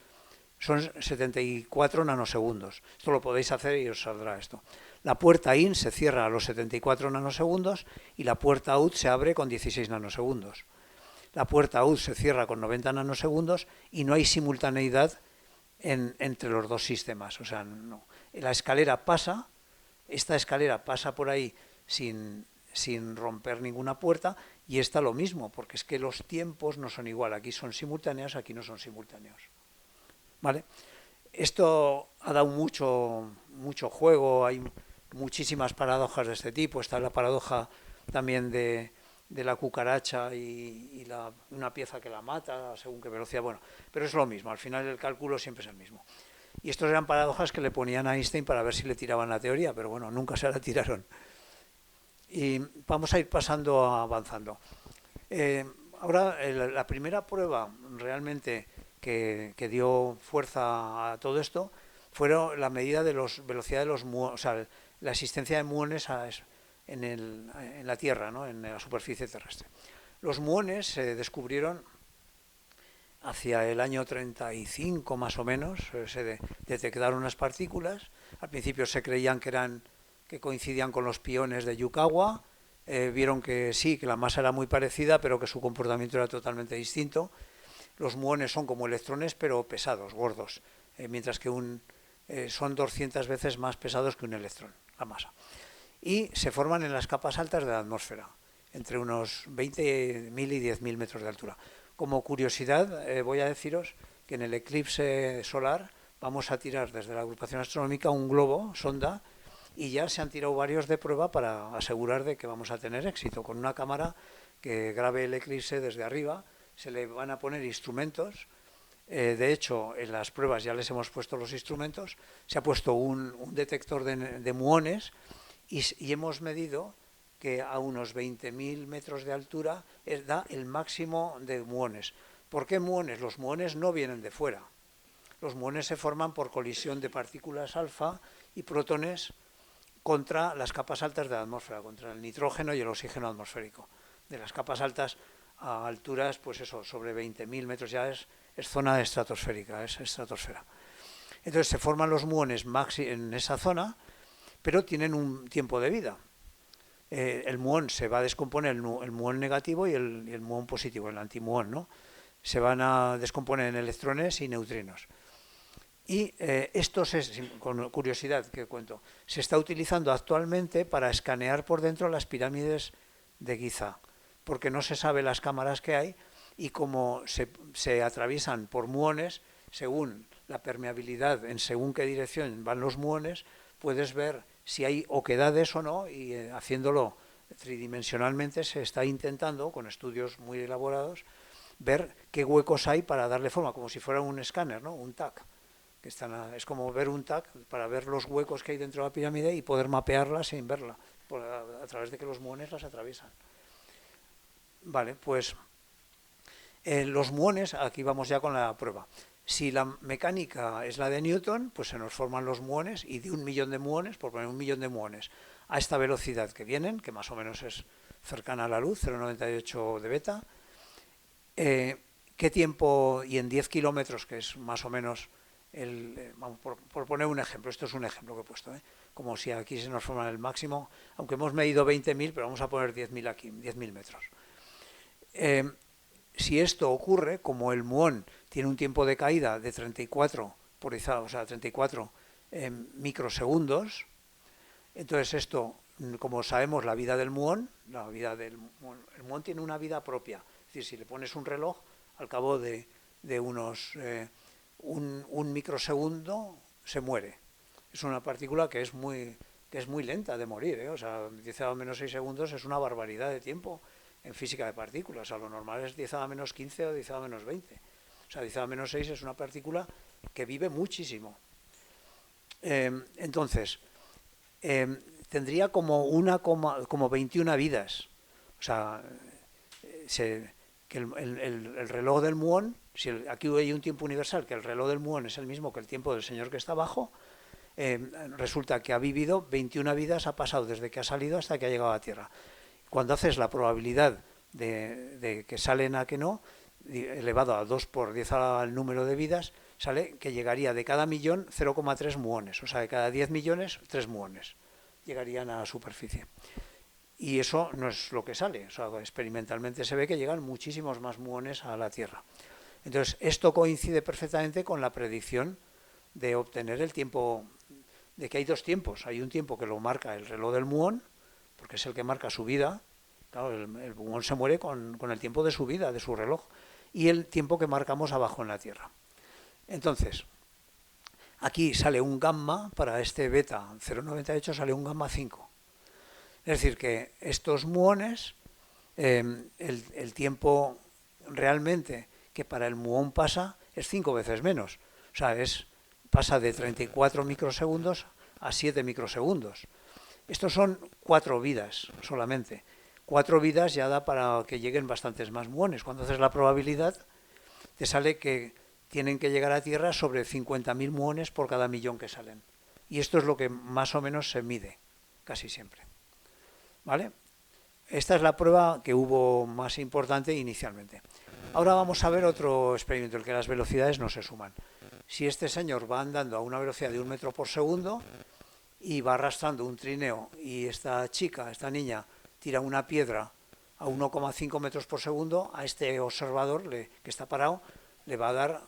Speaker 1: son 74 nanosegundos. Esto lo podéis hacer y os saldrá esto. La puerta in se cierra a los 74 nanosegundos y la puerta out se abre con 16 nanosegundos. La puerta out se cierra con 90 nanosegundos y no hay simultaneidad entre los dos sistemas. O sea, no. La escalera pasa, esta escalera pasa por ahí sin romper ninguna puerta, y esta lo mismo, porque es que los tiempos no son igual. Aquí son simultáneos, aquí no son simultáneos. ¿Vale? Esto ha dado mucho juego, hay muchísimas paradojas de este tipo. Está la paradoja también de la cucaracha y una pieza que la mata según qué velocidad. Bueno, pero es lo mismo, al final el cálculo siempre es el mismo. Y estos eran paradojas que le ponían a Einstein para ver si le tiraban la teoría, pero bueno, nunca se la tiraron. Y vamos a ir avanzando. Ahora, la primera prueba realmente que dio fuerza a todo esto fueron la medida de la velocidad de los muones, o sea, la existencia de muones en la Tierra, ¿no? En la superficie terrestre. Los muones se descubrieron hacia el año 35 más o menos, detectaron unas partículas. Al principio se creían que coincidían con los piones de Yukawa. Vieron que sí, que la masa era muy parecida, pero que su comportamiento era totalmente distinto. Los muones son como electrones, pero pesados, gordos, mientras que son 200 veces más pesados que un electrón, la masa. Y se forman en las capas altas de la atmósfera, entre unos 20.000 y 10.000 metros de altura. Como curiosidad, voy a deciros que en el eclipse solar vamos a tirar desde la agrupación astronómica un globo, sonda, y ya se han tirado varios de prueba para asegurar de que vamos a tener éxito. Con una cámara que grabe el eclipse desde arriba, se le van a poner instrumentos. De hecho, en las pruebas ya les hemos puesto los instrumentos. Se ha puesto un detector de muones y hemos medido que a unos 20.000 metros de altura da el máximo de muones. ¿Por qué muones? Los muones no vienen de fuera. Los muones se forman por colisión de partículas alfa y protones contra las capas altas de la atmósfera, contra el nitrógeno y el oxígeno atmosférico. De las capas altas a alturas, pues eso, sobre 20.000 metros ya es zona estratosférica, es estratosfera. Entonces se forman los muones en esa zona, pero tienen un tiempo de vida. El muón se va a descomponer, el muón negativo y el muón positivo, el antimuón, ¿no? Se van a descomponer en electrones y neutrinos. Y esto, con curiosidad que cuento, se está utilizando actualmente para escanear por dentro las pirámides de Giza, porque no se sabe las cámaras que hay y como se atraviesan por muones, según la permeabilidad, en según qué dirección van los muones, puedes ver si hay oquedades o no, y haciéndolo tridimensionalmente se está intentando, con estudios muy elaborados, ver qué huecos hay para darle forma, como si fuera un escáner, ¿no? Un TAC. Es como ver un TAC para ver los huecos que hay dentro de la pirámide y poder mapearla sin verla, a través de que los muones las atraviesan. Vale, pues los muones, aquí vamos ya con la prueba. Si la mecánica es la de Newton, pues se nos forman los muones, y de 1.000.000 de muones, por poner 1.000.000 de muones, a esta velocidad que vienen, que más o menos es cercana a la luz, 0,98 de beta, ¿qué tiempo? Y en 10 kilómetros, que es más o menos vamos, por poner un ejemplo, esto es un ejemplo que he puesto, como si aquí se nos forman el máximo, aunque hemos medido 20.000, pero vamos a poner 10.000 aquí, 10.000 metros. Si esto ocurre, como el muón tiene un tiempo de caída de 34 o sea, 34 microsegundos, entonces esto, como sabemos la vida del muón, el muón tiene una vida propia. Es decir, si le pones un reloj, al cabo de unos un microsegundo se muere. Es una partícula que es muy lenta de morir, O sea, 10 a la menos 6 segundos es una barbaridad de tiempo en física de partículas. O sea, lo normal es 10 a la menos 15 o 10 a la menos 20. O sea, 10 a la menos 6 es una partícula que vive muchísimo. Entonces, tendría como 21 vidas. O sea, que el reloj del muón, si aquí hay un tiempo universal, que el reloj del muón es el mismo que el tiempo del señor que está abajo, resulta que ha vivido 21 vidas, ha pasado desde que ha salido hasta que ha llegado a la Tierra. Cuando haces la probabilidad de que salen a que no, elevado a 2 por 10 al número de vidas, sale que llegaría de cada millón 0,3 muones. O sea, de cada 10 millones, 3 muones llegarían a la superficie. Y eso no es lo que sale. O sea, experimentalmente se ve que llegan muchísimos más muones a la Tierra. Entonces, esto coincide perfectamente con la predicción de obtener el tiempo, de que hay dos tiempos. Hay un tiempo que lo marca el reloj del muón, porque es el que marca su vida. Claro, el muón se muere con el tiempo de su vida, de su reloj, y el tiempo que marcamos abajo en la Tierra. Entonces, aquí sale un gamma, para este beta 0,98 sale un gamma 5. Es decir, que estos muones, el tiempo realmente que para el muón pasa es 5 veces menos. O sea, pasa de 34 microsegundos a 7 microsegundos. Estos son 4 vidas solamente. 4 vidas ya da para que lleguen bastantes más muones. Cuando haces la probabilidad, te sale que tienen que llegar a Tierra sobre 50.000 muones por cada millón que salen. Y esto es lo que más o menos se mide, casi siempre. ¿Vale? Esta es la prueba que hubo más importante inicialmente. Ahora vamos a ver otro experimento, el que las velocidades no se suman. Si este señor va andando a una velocidad de 1 metro por segundo y va arrastrando un trineo y esta chica, esta niña, tira una piedra a 1,5 metros por segundo, a este observador que está parado le va a dar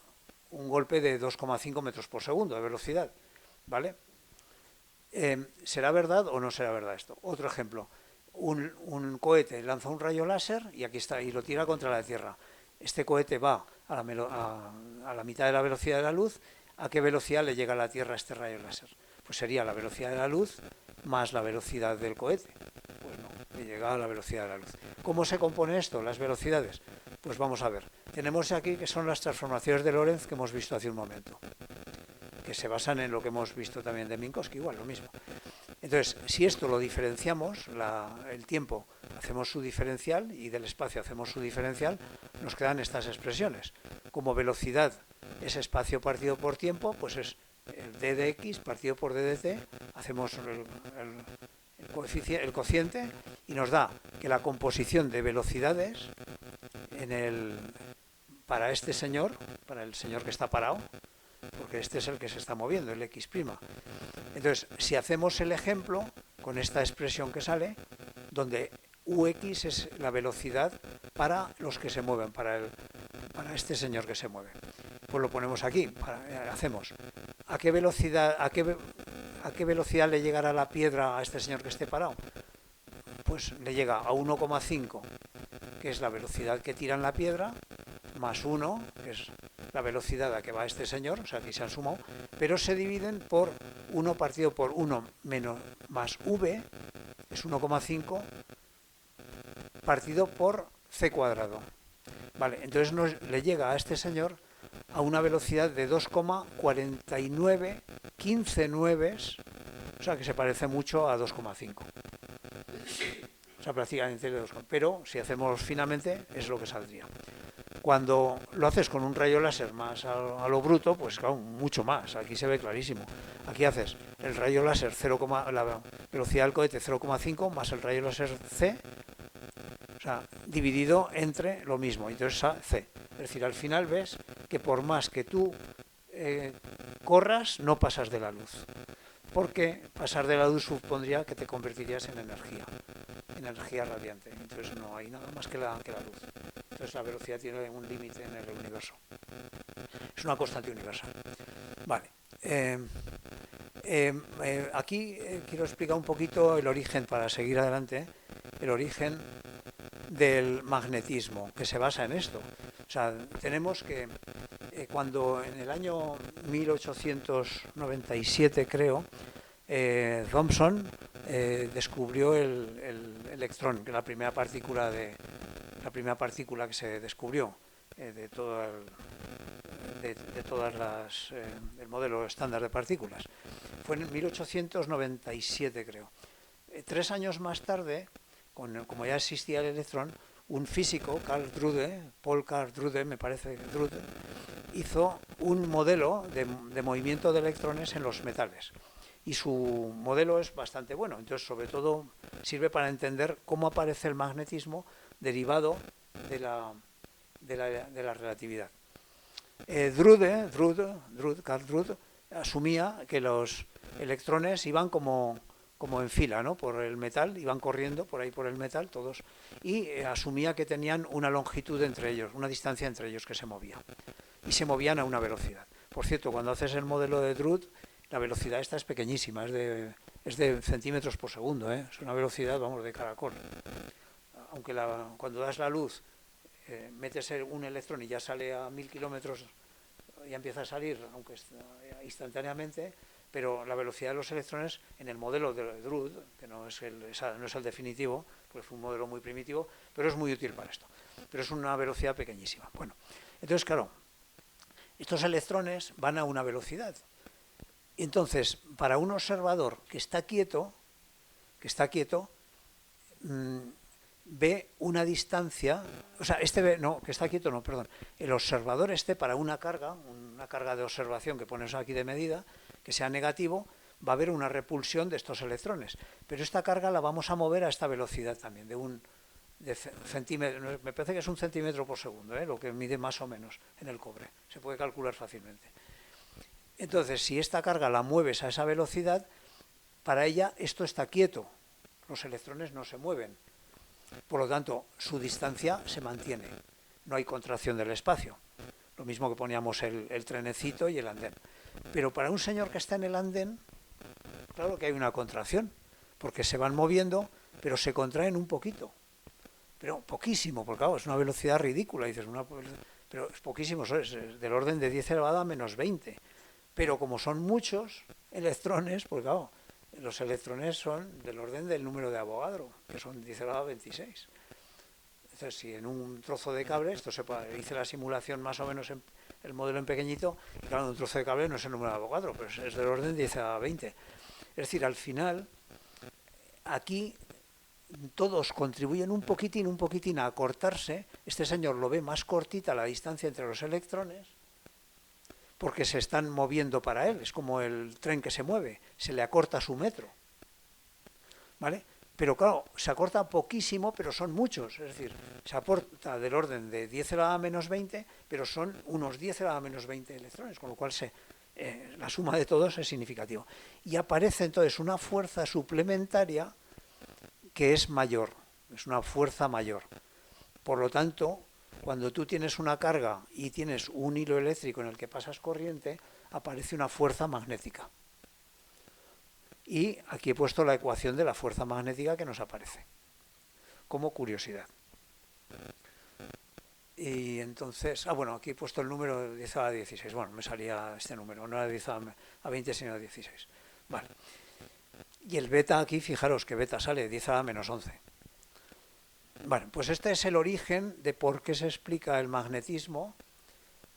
Speaker 1: un golpe de 2,5 metros por segundo de velocidad, ¿vale? ¿Será verdad o no será verdad esto? Otro ejemplo, un cohete lanza un rayo láser y aquí está, y lo tira contra la Tierra. Este cohete va a la mitad de la velocidad de la luz. ¿A qué velocidad le llega a la Tierra este rayo láser? Pues sería la velocidad de la luz más la velocidad del cohete. Pues no, le llega a la velocidad de la luz. ¿Cómo se compone esto, las velocidades? Pues vamos a ver. Tenemos aquí que son las transformaciones de Lorentz que hemos visto hace un momento, que se basan en lo que hemos visto también de Minkowski, igual lo mismo. Entonces, si esto lo diferenciamos, el tiempo hacemos su diferencial y del espacio hacemos su diferencial, nos quedan estas expresiones. Como velocidad es espacio partido por tiempo, pues es el d de x partido por d de t, hacemos el cociente y nos da que la composición de velocidades para este señor, para el señor que está parado, porque este es el que se está moviendo, el x'. Entonces, si hacemos el ejemplo con esta expresión que sale, donde ux es la velocidad para los que se mueven, para este señor que se mueve, pues lo ponemos aquí, hacemos ¿a qué velocidad le llegará la piedra a este señor que esté parado? Pues le llega a 1,5, que es la velocidad que tiran la piedra, más 1, que es la velocidad a que va este señor, o sea, aquí se han sumado, pero se dividen por 1 partido por 1 menos más v, es 1,5, partido por c cuadrado. Vale, entonces le llega a este señor a una velocidad de 2,4915 nueves, o sea, que se parece mucho a 2,5. O sea, prácticamente de 2, pero si hacemos finamente es lo que saldría. Cuando lo haces con un rayo láser más a lo bruto, pues claro, mucho más. Aquí se ve clarísimo. Aquí haces el rayo láser la velocidad del cohete 0,5 más el rayo láser c, o sea, dividido entre lo mismo, entonces a c. Es decir, al final ves que por más que tú corras, no pasas de la luz. Porque pasar de la luz supondría que te convertirías en energía radiante. Entonces no hay nada más que la luz. Entonces la velocidad tiene un límite en el universo. Es una constante universal. Vale. Aquí quiero explicar un poquito el origen, para seguir adelante, el origen del magnetismo, que se basa en esto. O sea, tenemos que cuando en el año 1897, creo, Thomson descubrió el electrón, que es la primera partícula que se descubrió de todas el modelo estándar de partículas. Fue en 1897, creo. 3 años más tarde, como ya existía el electrón, un físico, Paul Carl Drude, me parece, Drude, hizo un modelo de movimiento de electrones en los metales. Y su modelo es bastante bueno. Entonces, sobre todo, sirve para entender cómo aparece el magnetismo derivado de la relatividad. Carl Drude, asumía que los electrones iban como en fila, ¿no? Por el metal, iban corriendo por ahí por el metal todos, y asumía que tenían una longitud entre ellos, una distancia entre ellos que se movía, y se movían a una velocidad. Por cierto, cuando haces el modelo de Drude, la velocidad esta es pequeñísima, es de centímetros por segundo, ¿eh? Es una velocidad, vamos, de caracol. Aunque cuando das la luz, metes un electrón y ya sale a 1000 kilómetros, ya empieza a salir, aunque instantáneamente, pero la velocidad de los electrones en el modelo de Drude, que no es el definitivo, pues fue un modelo muy primitivo, pero es muy útil para esto. Pero es una velocidad pequeñísima. Bueno, entonces, claro, estos electrones van a una velocidad. Entonces, para un observador que está quieto, ve una distancia, o sea, que está quieto, no, perdón, el observador para una carga de observación que pones aquí de medida, que sea negativo, va a haber una repulsión de estos electrones, pero esta carga la vamos a mover a esta velocidad también, de de centímetros, me parece que es 1 centímetro por segundo, lo que mide más o menos en el cobre, se puede calcular fácilmente. Entonces, si esta carga la mueves a esa velocidad, para ella esto está quieto, los electrones no se mueven, por lo tanto su distancia se mantiene, no hay contracción del espacio, lo mismo que poníamos el trenecito y el andén. Pero para un señor que está en el andén, claro que hay una contracción, porque se van moviendo, pero se contraen un poquito, pero poquísimo, porque claro, es una velocidad ridícula, dices, pero es poquísimo, es del orden de 10 elevado a menos 20, pero como son muchos electrones, pues claro, los electrones son del orden del número de Avogadro, que son 10 elevado a 26. Entonces, si en un trozo de cable, hice la simulación más o menos en el modelo en pequeñito, y claro, un trozo de cable no es el número de Avogadro, pero es del orden de 10 a 20. Es decir, al final, aquí todos contribuyen un poquitín a acortarse. Este señor lo ve más cortita la distancia entre los electrones, porque se están moviendo para él. Es como el tren que se mueve, se le acorta su metro, ¿vale? Pero claro, se acorta poquísimo, pero son muchos. Es decir, se aporta del orden de 10 elevado a menos 20, pero son unos 10 elevado a menos 20 electrones, con lo cual la suma de todos es significativa. Y aparece entonces una fuerza suplementaria que es mayor, es una fuerza mayor. Por lo tanto, cuando tú tienes una carga y tienes un hilo eléctrico en el que pasas corriente, aparece una fuerza magnética. Y aquí he puesto la ecuación de la fuerza magnética que nos aparece, como curiosidad. Y entonces, bueno, aquí he puesto el número de 10 a la 16. Bueno, me salía este número, no era 10 a 20, sino a 16. Vale. Y el beta aquí, fijaros que beta sale 10 a la menos 11. Bueno, pues este es el origen de por qué se explica el magnetismo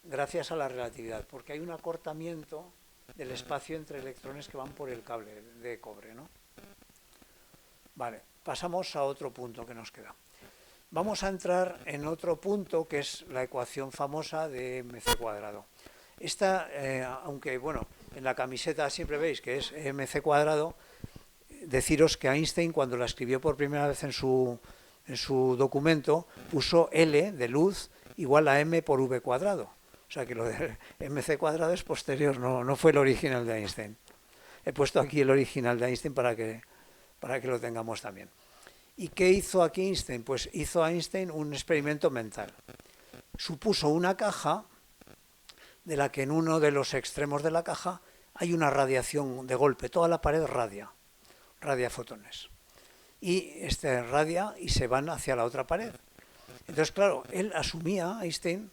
Speaker 1: gracias a la relatividad, porque hay un acortamiento del espacio entre electrones que van por el cable de cobre, ¿no? Vale, pasamos a otro punto que nos queda. Vamos a entrar en otro punto que es la ecuación famosa de mc cuadrado. Esta, aunque bueno, en la camiseta siempre veis que es mc cuadrado, deciros que Einstein, cuando la escribió por primera vez en su documento, puso L de luz igual a m por v cuadrado. O sea que lo de mc cuadrado es posterior, no fue el original de Einstein. He puesto aquí el original de Einstein para que lo tengamos también. ¿Y qué hizo aquí Einstein? Pues hizo Einstein un experimento mental. Supuso una caja de la que en uno de los extremos de la caja hay una radiación de golpe, toda la pared radia fotones. Y radia y se van hacia la otra pared. Entonces, claro, él asumía, Einstein,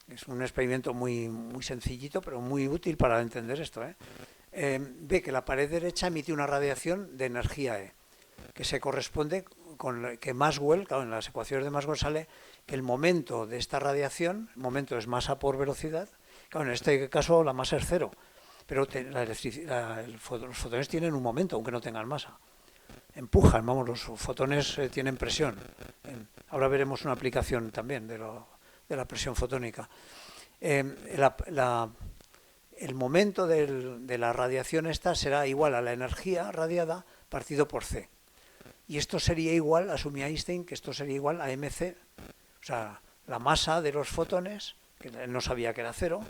Speaker 1: es un experimento muy sencillito, pero muy útil para entender esto, ve que la pared derecha emite una radiación de energía E, que se corresponde con que Maxwell, claro, en las ecuaciones de Maxwell sale que el momento de esta radiación, el momento es masa por velocidad, claro, en este caso la masa es cero, pero los fotones tienen un momento, aunque no tengan masa. Empujan, vamos, los fotones tienen presión. Ahora veremos una aplicación también de la presión fotónica. El momento de la radiación esta será igual a la energía radiada partido por C. Y esto sería igual, asumía Einstein, que esto sería igual a mc, o sea, la masa de los fotones, que él no sabía que era cero,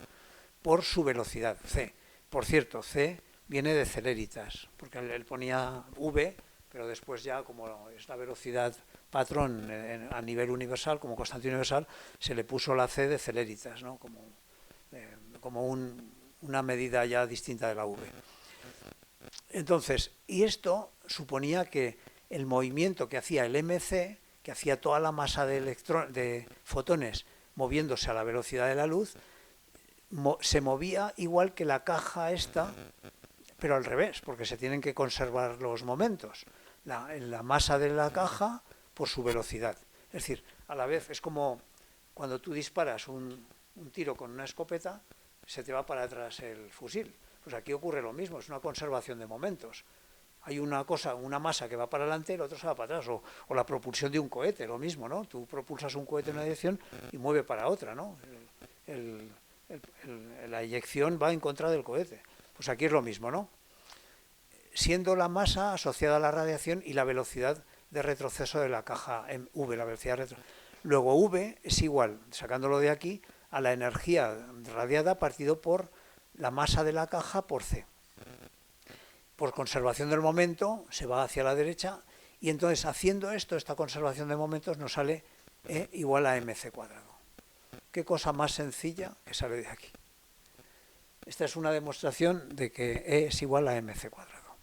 Speaker 1: por su velocidad, C. Por cierto, C viene de celeritas, porque él ponía V, pero después ya, como es la velocidad patrón a nivel universal, como constante universal, se le puso la C de celeritas, ¿no? Como una medida ya distinta de la V. Entonces, y esto suponía que el movimiento que hacía el MC, que hacía toda la masa de fotones moviéndose a la velocidad de la luz, se movía igual que la caja esta, pero al revés, porque se tienen que conservar los momentos. La masa de la caja por su velocidad. Es decir, a la vez es como cuando tú disparas un tiro con una escopeta, se te va para atrás el fusil. Pues aquí ocurre lo mismo, es una conservación de momentos. Hay una masa que va para adelante y el otro se va para atrás. O la propulsión de un cohete, lo mismo, ¿no? Tú propulsas un cohete en una dirección y mueve para otra, ¿no? La eyección va en contra del cohete. Pues aquí es lo mismo, ¿no? Siendo la masa asociada a la radiación y la velocidad de retroceso de la caja en V, la velocidad de retroceso. Luego V es igual, sacándolo de aquí, a la energía radiada partido por la masa de la caja por C. Por conservación del momento se va hacia la derecha y entonces haciendo esto, esta conservación de momentos, nos sale E igual a mc cuadrado. ¿Qué cosa más sencilla que sale de aquí? Esta es una demostración de que E es igual a mc cuadrado.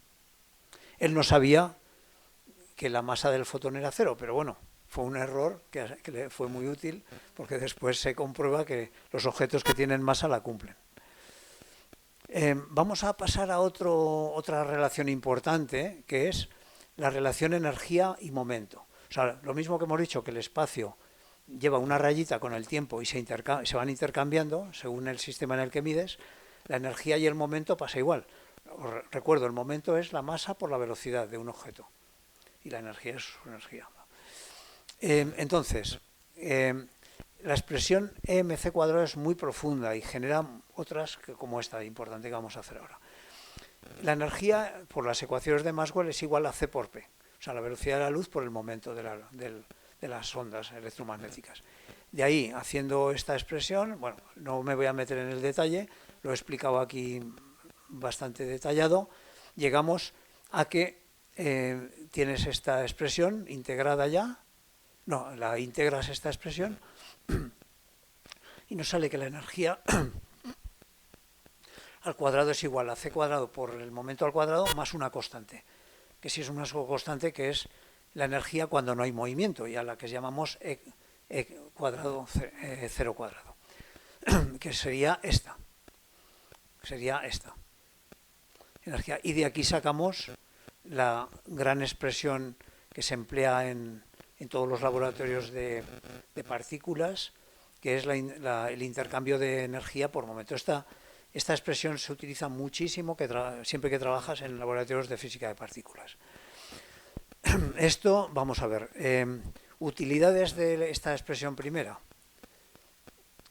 Speaker 1: Él no sabía que la masa del fotón era cero, pero bueno, fue un error que le fue muy útil porque después se comprueba que los objetos que tienen masa la cumplen. Vamos a pasar a otra relación importante, que es la relación energía y momento. O sea, lo mismo que hemos dicho, que el espacio lleva una rayita con el tiempo y se van intercambiando según el sistema en el que mides, la energía y el momento pasa igual. Os recuerdo, el momento es la masa por la velocidad de un objeto y la energía es su energía. Entonces, la expresión mc cuadrado es muy profunda y genera otras como esta importante que vamos a hacer ahora. La energía por las ecuaciones de Maxwell es igual a c por p, o sea, la velocidad de la luz por el momento de las ondas electromagnéticas. De ahí, haciendo esta expresión, bueno, no me voy a meter en el detalle, lo he explicado aquí bastante detallado, llegamos a que tienes esta expresión integrada ya, no, la integras esta expresión y nos sale que la energía al cuadrado es igual a c cuadrado por el momento al cuadrado más una constante, que si es una constante que es la energía cuando no hay movimiento y a la que llamamos e cuadrado, cero cuadrado, que sería esta energía. Y de aquí sacamos la gran expresión que se emplea en todos los laboratorios de partículas, que es el intercambio de energía por momento. Esta expresión se utiliza muchísimo siempre que trabajas en laboratorios de física de partículas. Esto, vamos a ver, utilidades de esta expresión primera.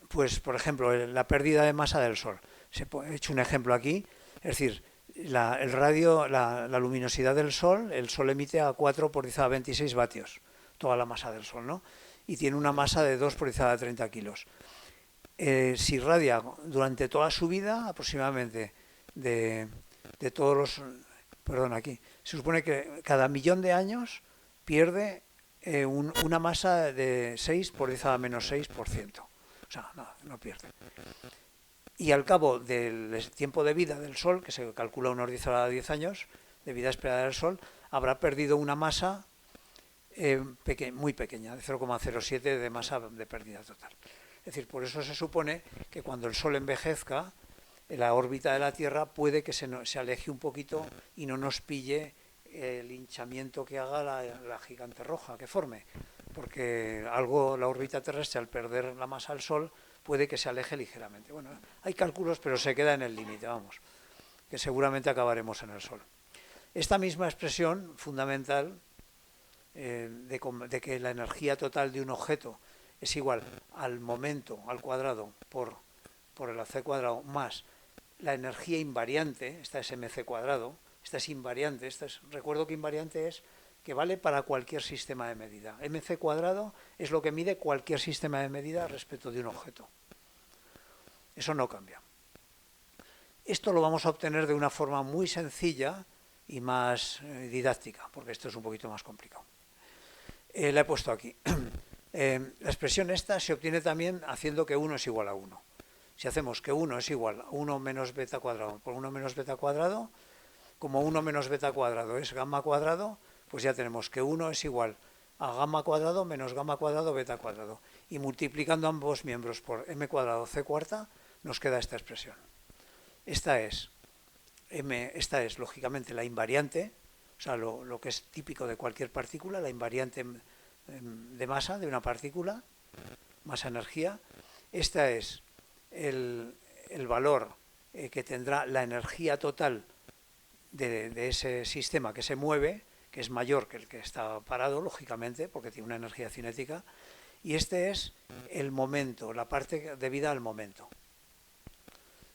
Speaker 1: Pues, por ejemplo, la pérdida de masa del Sol. He hecho un ejemplo aquí, es decir, la luminosidad del Sol, el Sol emite a 4 por 10 a 26 vatios, toda la masa del Sol, ¿no? Y tiene una masa de 2 por 10 a 30 kilos. Si irradia durante toda su vida, aproximadamente de todos los... Perdón, aquí. Se supone que cada millón de años pierde una masa de 6 por 10 a la menos 6%. O sea, no pierde. Y al cabo del tiempo de vida del Sol, que se calcula unos 10 a 10 años de vida esperada del Sol, habrá perdido una masa muy pequeña, de 0,07 de masa de pérdida total. Es decir, por eso se supone que cuando el Sol envejezca, la órbita de la Tierra puede que se aleje un poquito y no nos pille el hinchamiento que haga la gigante roja que forme, porque la órbita terrestre, al perder la masa del Sol, puede que se aleje ligeramente. Bueno, hay cálculos, pero se queda en el límite, vamos, que seguramente acabaremos en el Sol. Esta misma expresión fundamental de que la energía total de un objeto es igual al momento al cuadrado por el AC cuadrado más la energía invariante, esta es mc cuadrado, esta es invariante, recuerdo que invariante es que vale para cualquier sistema de medida. mc cuadrado es lo que mide cualquier sistema de medida respecto de un objeto. Eso no cambia. Esto lo vamos a obtener de una forma muy sencilla y más didáctica, porque esto es un poquito más complicado. La he puesto aquí. La expresión esta se obtiene también haciendo que 1 es igual a 1. Si hacemos que 1 es igual a 1 menos beta cuadrado por 1 menos beta cuadrado, como 1 menos beta cuadrado es gamma cuadrado, pues ya tenemos que 1 es igual a gamma cuadrado menos gamma cuadrado beta cuadrado. Y multiplicando ambos miembros por m cuadrado c cuarta, nos queda esta expresión. Esta es lógicamente la invariante, o sea, lo que es típico de cualquier partícula, la invariante de masa de una partícula, masa-energía. Esta es el valor que tendrá la energía total de ese sistema que se mueve, que es mayor que el que está parado, lógicamente, porque tiene una energía cinética, y este es el momento, la parte debida al momento.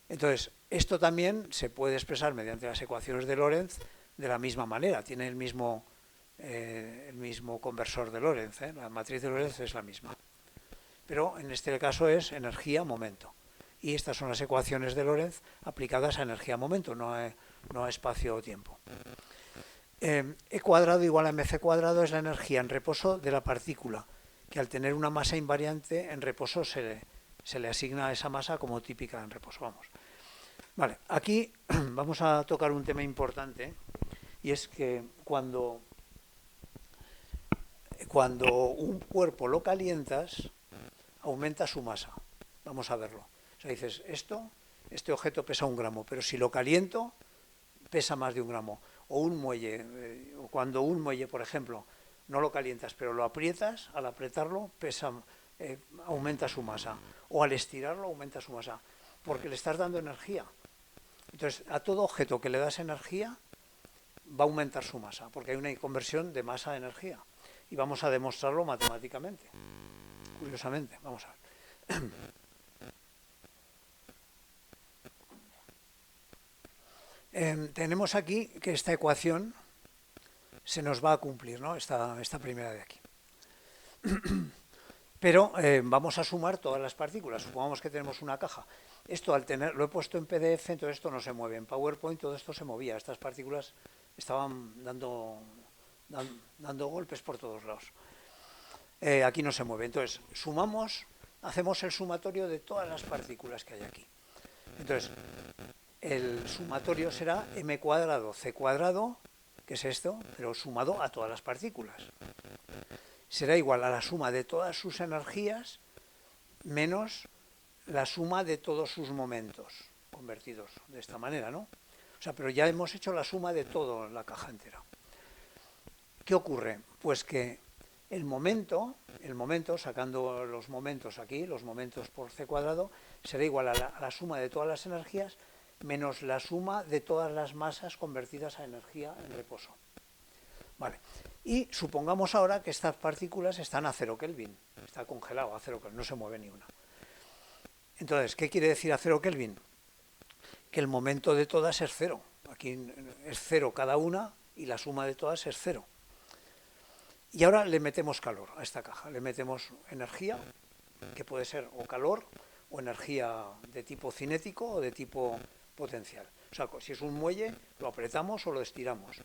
Speaker 1: Entonces, esto también se puede expresar mediante las ecuaciones de Lorentz de la misma manera, tiene el mismo el mismo conversor de Lorentz, la matriz de Lorentz es la misma. Pero en este caso es energía-momento. Y estas son las ecuaciones de Lorentz aplicadas a energía-momento, no a espacio-tiempo. E cuadrado igual a mc cuadrado es la energía en reposo de la partícula, que al tener una masa invariante en reposo se le asigna a esa masa como típica en reposo. Vamos. Vale, aquí vamos a tocar un tema importante, y es que cuando un cuerpo lo calientas, aumenta su masa. Vamos a verlo. O sea, dices, este objeto pesa 1 gramo, pero si lo caliento, pesa más de 1 gramo. O un muelle, cuando un muelle, por ejemplo, no lo calientas, pero lo aprietas, al apretarlo, aumenta su masa. O al estirarlo, aumenta su masa, porque le estás dando energía. Entonces, a todo objeto que le das energía, va a aumentar su masa, porque hay una conversión de masa a energía. Y vamos a demostrarlo matemáticamente. Curiosamente, vamos a ver. Tenemos aquí que esta ecuación se nos va a cumplir, ¿no? Esta primera de aquí. Pero vamos a sumar todas las partículas. Supongamos que tenemos una caja. Esto lo he puesto en PDF, entonces esto no se mueve. En PowerPoint todo esto se movía. Estas partículas estaban dando golpes por todos lados. Aquí no se mueve. Entonces, hacemos el sumatorio de todas las partículas que hay aquí. Entonces, el sumatorio será m cuadrado c cuadrado, que es esto, pero sumado a todas las partículas. Será igual a la suma de todas sus energías menos la suma de todos sus momentos, convertidos de esta manera, ¿no? O sea, pero ya hemos hecho la suma de toda la caja entera. ¿Qué ocurre? Pues que el momento, sacando los momentos aquí, los momentos por c cuadrado, será igual a la suma de todas las energías menos la suma de todas las masas convertidas a energía en reposo. Vale. Y supongamos ahora que estas partículas están a 0 Kelvin, está congelado a 0 Kelvin, no se mueve ni una. Entonces, ¿qué quiere decir a 0 Kelvin? Que el momento de todas es 0. Aquí es 0 cada una y la suma de todas es 0. Y ahora le metemos calor a esta caja, le metemos energía, que puede ser o calor o energía de tipo cinético o de tipo potencial. O sea, si es un muelle, lo apretamos o lo estiramos.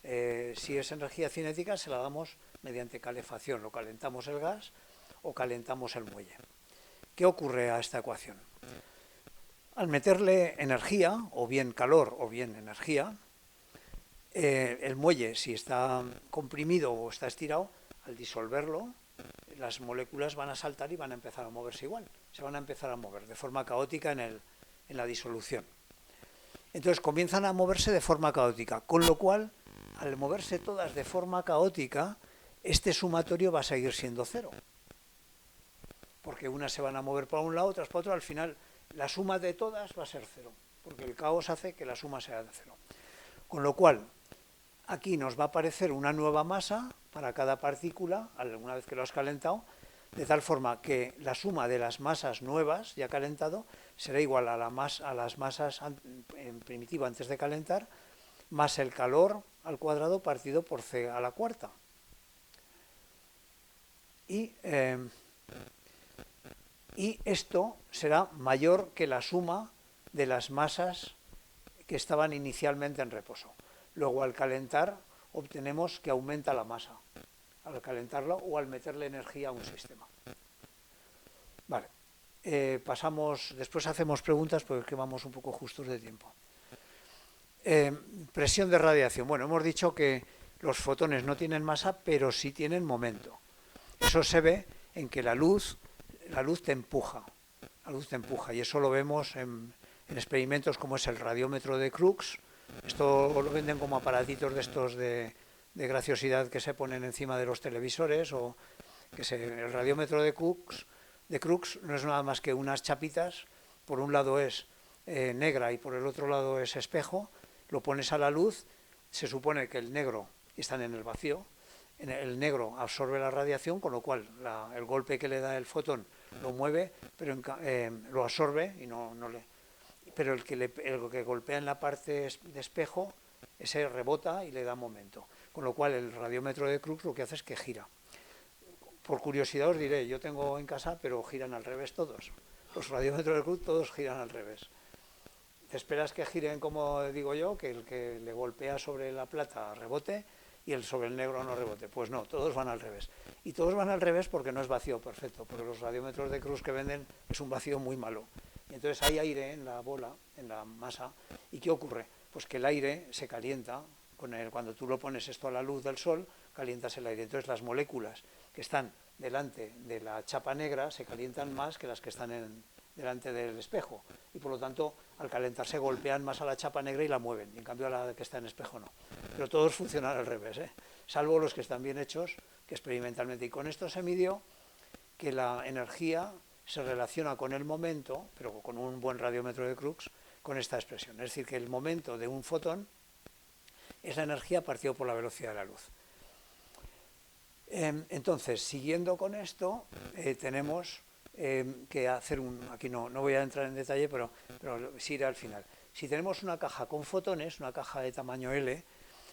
Speaker 1: Si es energía cinética, se la damos mediante calefacción, lo calentamos el gas o calentamos el muelle. ¿Qué ocurre a esta ecuación? Al meterle energía, o bien calor o bien energía, el muelle, si está comprimido o está estirado, al disolverlo, las moléculas van a saltar y van a empezar a moverse igual. Se van a empezar a mover de forma caótica en la disolución. Entonces comienzan a moverse de forma caótica, con lo cual, al moverse todas de forma caótica, este sumatorio va a seguir siendo 0. Porque unas se van a mover para un lado, otras para otro, al final la suma de todas va a ser 0, porque el caos hace que la suma sea de 0. Con lo cual, aquí nos va a aparecer una nueva masa para cada partícula, una vez que lo has calentado, de tal forma que la suma de las masas nuevas, ya calentado, será igual a las masas en primitivo antes de calentar, más el calor al cuadrado partido por c a la cuarta. Y esto será mayor que la suma de las masas que estaban inicialmente en reposo. Luego, al calentar, obtenemos que aumenta la masa, al calentarlo o al meterle energía a un sistema. Vale, después hacemos preguntas porque vamos un poco justos de tiempo. Presión de radiación. Bueno, hemos dicho que los fotones no tienen masa, pero sí tienen momento. Eso se ve en que la luz te empuja. La luz te empuja, y eso lo vemos en experimentos como es el radiómetro de Crookes. Esto lo venden como aparatitos de estos de graciosidad que se ponen encima de los televisores, o el radiómetro de Crookes no es nada más que unas chapitas, por un lado es negra y por el otro lado es espejo, lo pones a la luz, se supone que el negro, están en el vacío, el negro absorbe la radiación, con lo cual el golpe que le da el fotón lo mueve, pero lo absorbe y pero el que golpea en la parte de espejo, ese rebota y le da momento. con lo cual el radiómetro de Crookes lo que hace es que gira. Por curiosidad os diré, yo tengo en casa, pero giran al revés todos. Los radiómetros de Crookes todos giran al revés. Te esperas que giren como digo yo, que el que le golpea sobre la plata rebote y el sobre el negro no rebote. Pues no, todos van al revés. Y todos van al revés porque no es vacío perfecto, porque los radiómetros de Crookes que venden es un vacío muy malo. Y entonces hay aire en la bola, en la masa. ¿Y qué ocurre? Pues que el aire se calienta. Cuando tú lo pones esto a la luz del sol, calientas el aire. Entonces las moléculas que están delante de la chapa negra se calientan más que las que están delante del espejo. Y por lo tanto, al calentarse golpean más a la chapa negra y la mueven. Y en cambio a la que está en espejo no. Pero todos funcionan al revés, salvo los que están bien hechos, que experimentalmente. Y con esto se midió que la energía se relaciona con el momento, pero con un buen radiómetro de Crookes, con esta expresión. Es decir, que el momento de un fotón es la energía partida por la velocidad de la luz. Entonces, siguiendo con esto, tenemos que hacer aquí no voy a entrar en detalle, pero sí iré al final. Si tenemos una caja con fotones, una caja de tamaño L,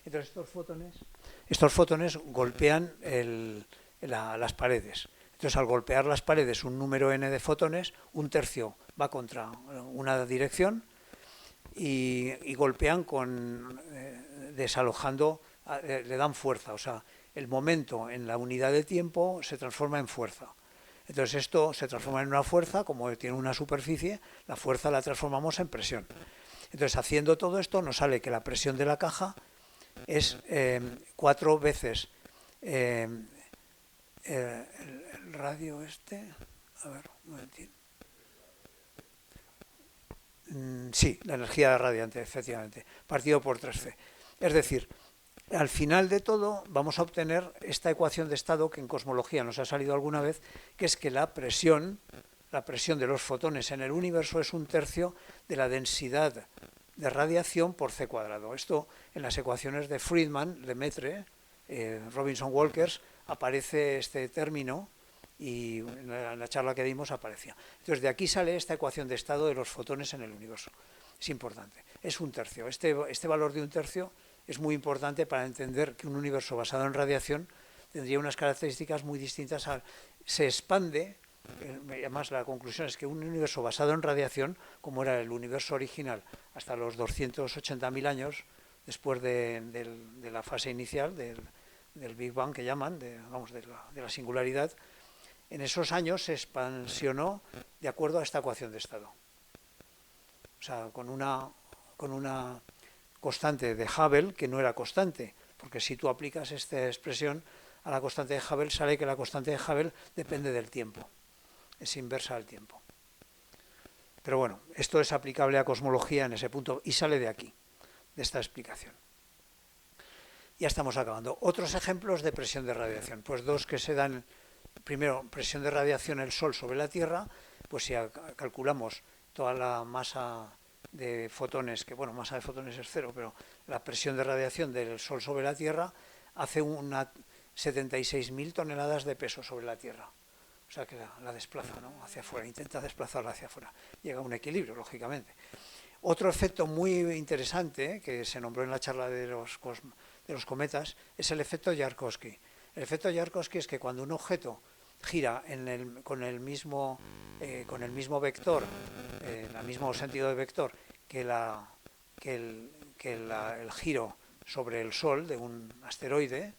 Speaker 1: entonces estos fotones golpean las paredes. Entonces, al golpear las paredes un número n de fotones, un tercio va contra una dirección y golpean desalojando, le dan fuerza. O sea, el momento en la unidad de tiempo se transforma en fuerza. Entonces esto se transforma en una fuerza, como tiene una superficie, la fuerza la transformamos en presión. Entonces, haciendo todo esto, nos sale que la presión de la caja es 4 veces el radio a ver, un momentín. Sí, la energía radiante, efectivamente, partido por 3C. Es decir, al final de todo vamos a obtener esta ecuación de estado que en cosmología nos ha salido alguna vez, que es que la presión de los fotones en el universo es un tercio de la densidad de radiación por c cuadrado. Esto en las ecuaciones de Friedman, Lemaitre, Robinson-Walkers, aparece este término y en la charla que dimos aparecía. Entonces de aquí sale esta ecuación de estado de los fotones en el universo. Es importante. Es un tercio. Este valor de un tercio es muy importante para entender que un universo basado en radiación tendría unas características muy distintas. Se expande, además la conclusión es que un universo basado en radiación, como era el universo original hasta los 280.000 años, después de la fase inicial, del Big Bang que llaman, de la singularidad, en esos años se expansionó de acuerdo a esta ecuación de estado. O sea, con una constante de Hubble que no era constante, porque si tú aplicas esta expresión a la constante de Hubble, sale que la constante de Hubble depende del tiempo, es inversa al tiempo. Pero bueno, esto es aplicable a cosmología en ese punto y sale de aquí, de esta explicación. Ya estamos acabando. Otros ejemplos de presión de radiación, pues dos que se dan. Primero, presión de radiación del Sol sobre la Tierra, pues si calculamos toda la masa de fotones, que bueno, masa de fotones es cero, pero la presión de radiación del Sol sobre la Tierra hace 76.000 toneladas de peso sobre la Tierra. O sea que la desplaza, ¿no?, hacia afuera, intenta desplazarla hacia afuera. Llega a un equilibrio, lógicamente. Otro efecto muy interesante, que se nombró en la charla de los cometas, es el efecto Yarkovsky. El efecto Yarkovsky es que cuando un objeto gira con el mismo vector, en el mismo sentido de vector que el giro sobre el Sol de un asteroide,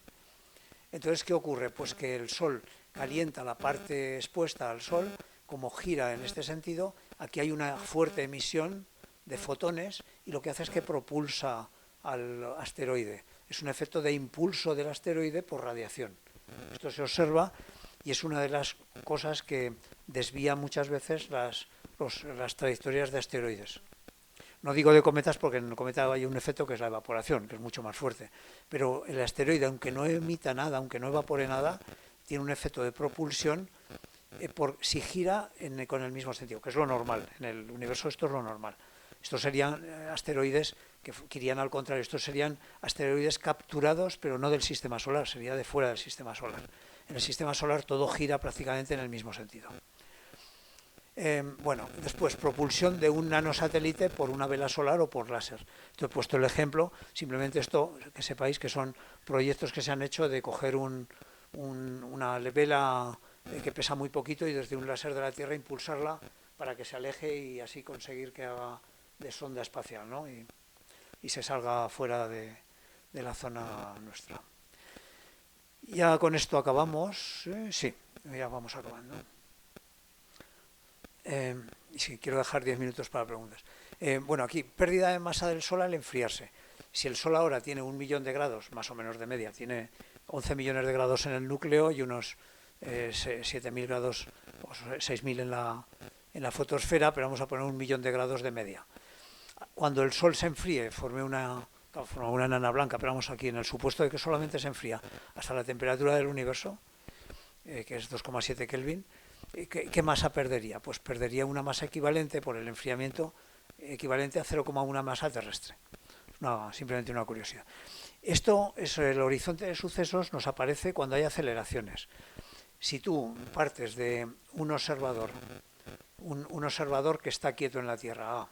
Speaker 1: entonces ¿qué ocurre? Pues que el Sol calienta la parte expuesta al Sol, como gira en este sentido, aquí hay una fuerte emisión de fotones y lo que hace es que propulsa al asteroide. Es un efecto de impulso del asteroide por radiación. Esto se observa y es una de las cosas que desvía muchas veces las trayectorias de asteroides. No digo de cometas porque en el cometa hay un efecto que es la evaporación, que es mucho más fuerte. Pero el asteroide, aunque no emita nada, aunque no evapore nada, tiene un efecto de propulsión si gira con el mismo sentido, que es lo normal. En el universo esto es lo normal. Estos serían asteroides que irían al contrario. Estos serían asteroides capturados, pero no del sistema solar, sería de fuera del sistema solar. En el sistema solar todo gira prácticamente en el mismo sentido. Bueno, después, propulsión de un nanosatélite por una vela solar o por láser. Entonces, he puesto el ejemplo, simplemente esto, que sepáis que son proyectos que se han hecho de coger una vela que pesa muy poquito y desde un láser de la Tierra impulsarla para que se aleje y así conseguir que haga de sonda espacial, ¿no? Y se salga fuera de la zona nuestra. Ya con esto acabamos. Sí, ya vamos acabando. Sí, quiero dejar 10 minutos para preguntas. Bueno, aquí, pérdida de masa del Sol al enfriarse. Si el Sol ahora tiene 1.000.000 de grados, más o menos de media, tiene 11 millones de grados en el núcleo y unos 7.000 grados o 6.000 en la fotosfera, pero vamos a poner 1.000.000 de grados de media. Cuando el Sol se enfríe, forme una enana blanca, pero vamos aquí en el supuesto de que solamente se enfría hasta la temperatura del universo, que es 2,7 Kelvin, ¿qué masa perdería? Pues perdería una masa equivalente por el enfriamiento, equivalente a 0,1 masa terrestre. Simplemente una curiosidad. Esto es el horizonte de sucesos, nos aparece cuando hay aceleraciones. Si tú partes de un observador que está quieto en la Tierra A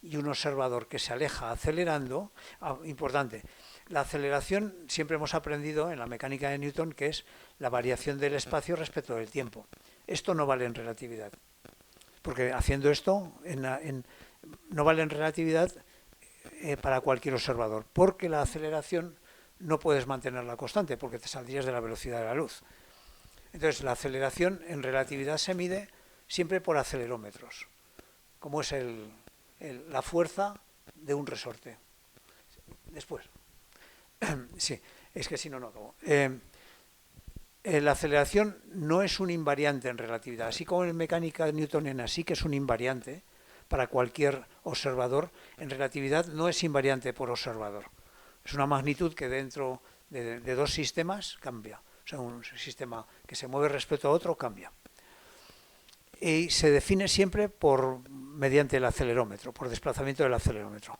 Speaker 1: y un observador que se aleja acelerando, importante, la aceleración siempre hemos aprendido en la mecánica de Newton que es la variación del espacio respecto del tiempo. Esto no vale en relatividad, porque haciendo esto no vale en relatividad para cualquier observador, porque la aceleración no puedes mantenerla constante, porque te saldrías de la velocidad de la luz. Entonces la aceleración en relatividad se mide siempre por acelerómetros, como es la fuerza de un resorte. Después. Sí, es que si no, no acabo. La aceleración no es un invariante en relatividad, así como en mecánica newtoniana sí que es un invariante para cualquier observador, en relatividad no es invariante por observador. Es una magnitud que dentro de dos sistemas cambia. O sea, un sistema que se mueve respecto a otro cambia. Y se define siempre mediante el acelerómetro, por desplazamiento del acelerómetro.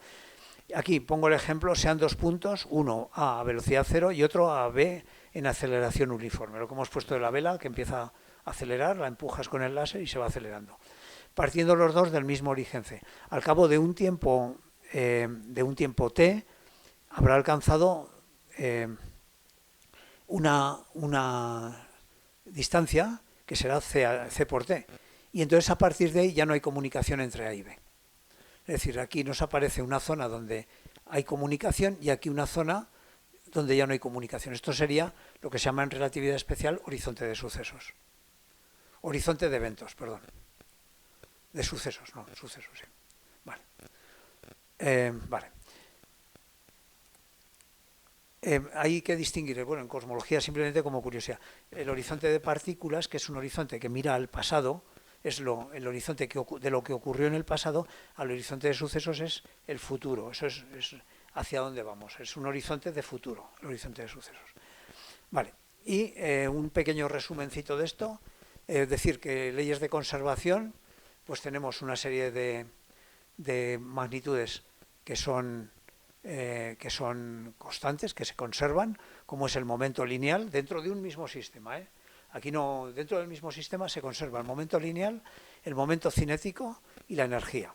Speaker 1: Aquí pongo el ejemplo, sean dos puntos, uno a velocidad cero y otro a b en aceleración uniforme. Lo que hemos puesto de la vela, que empieza a acelerar, la empujas con el láser y se va acelerando. Partiendo los dos del mismo origen C. Al cabo de un tiempo t, habrá alcanzado una distancia que será C por t. Y entonces a partir de ahí ya no hay comunicación entre A y B. Es decir, aquí nos aparece una zona donde hay comunicación y aquí una zona donde ya no hay comunicación. Esto sería lo que se llama en relatividad especial horizonte de sucesos. Horizonte de eventos, perdón. De sucesos, no, sucesos, sí. Vale. Vale. Hay que distinguir, bueno, en cosmología simplemente como curiosidad, el horizonte de partículas, que es un horizonte que mira al pasado, es el horizonte de lo que ocurrió en el pasado, al horizonte de sucesos es el futuro, eso es hacia dónde vamos, es un horizonte de futuro, el horizonte de sucesos. Vale, y un pequeño resumencito de esto, decir que leyes de conservación, pues tenemos una serie de magnitudes que son constantes, que se conservan, como es el momento lineal dentro de un mismo sistema. Aquí no, dentro del mismo sistema se conserva el momento lineal, el momento cinético y la energía.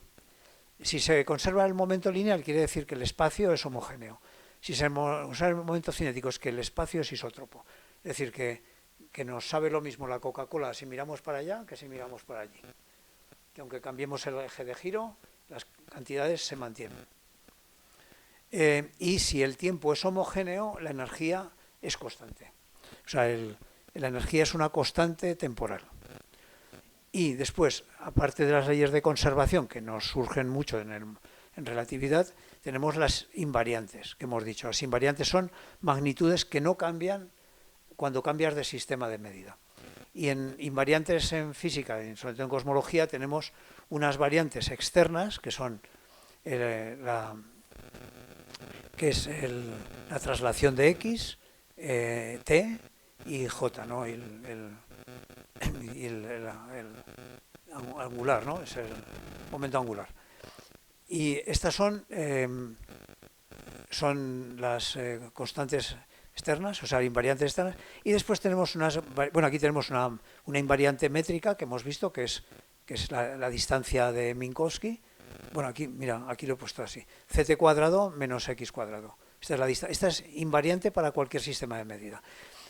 Speaker 1: Si se conserva el momento lineal, quiere decir que el espacio es homogéneo. Si se conserva el momento cinético, es que el espacio es isótropo. Es decir, que nos sabe lo mismo la Coca-Cola si miramos para allá que si miramos para allí. Que aunque cambiemos el eje de giro, las cantidades se mantienen. Y si el tiempo es homogéneo, la energía es constante. O sea, la energía es una constante temporal. Y después, aparte de las leyes de conservación, que nos surgen mucho en relatividad, tenemos las invariantes, que hemos dicho. Las invariantes son magnitudes que no cambian cuando cambias de sistema de medida. Y en invariantes en física, sobre todo en cosmología, tenemos unas variantes externas, que son la traslación de X, T y J, ¿no? Y el angular, ¿no? Es el momento angular. Y estas son las constantes externas, o sea, invariantes externas. Y después tenemos aquí tenemos una invariante métrica que hemos visto, que es que es la distancia de Minkowski. Bueno, aquí, mira, aquí lo he puesto así. Ct cuadrado menos x cuadrado. Esta es invariante para cualquier sistema de medida.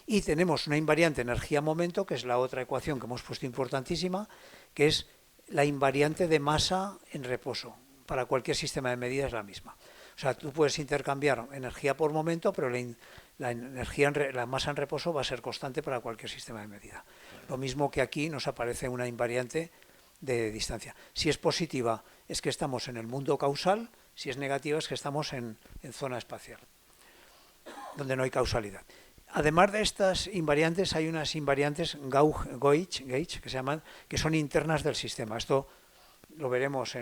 Speaker 1: Y tenemos una invariante energía-momento, que es la otra ecuación que hemos puesto importantísima, que es la invariante de masa en reposo. Para cualquier sistema de medida es la misma. O sea, tú puedes intercambiar energía por momento, pero la masa en reposo va a ser constante para cualquier sistema de medida. Lo mismo que aquí nos aparece una invariante de distancia. Si es positiva es que estamos en el mundo causal, si es negativa es que estamos en zona espacial, donde no hay causalidad. Además de estas invariantes, hay unas invariantes gauge que se llaman, que son internas del sistema. Esto lo veremos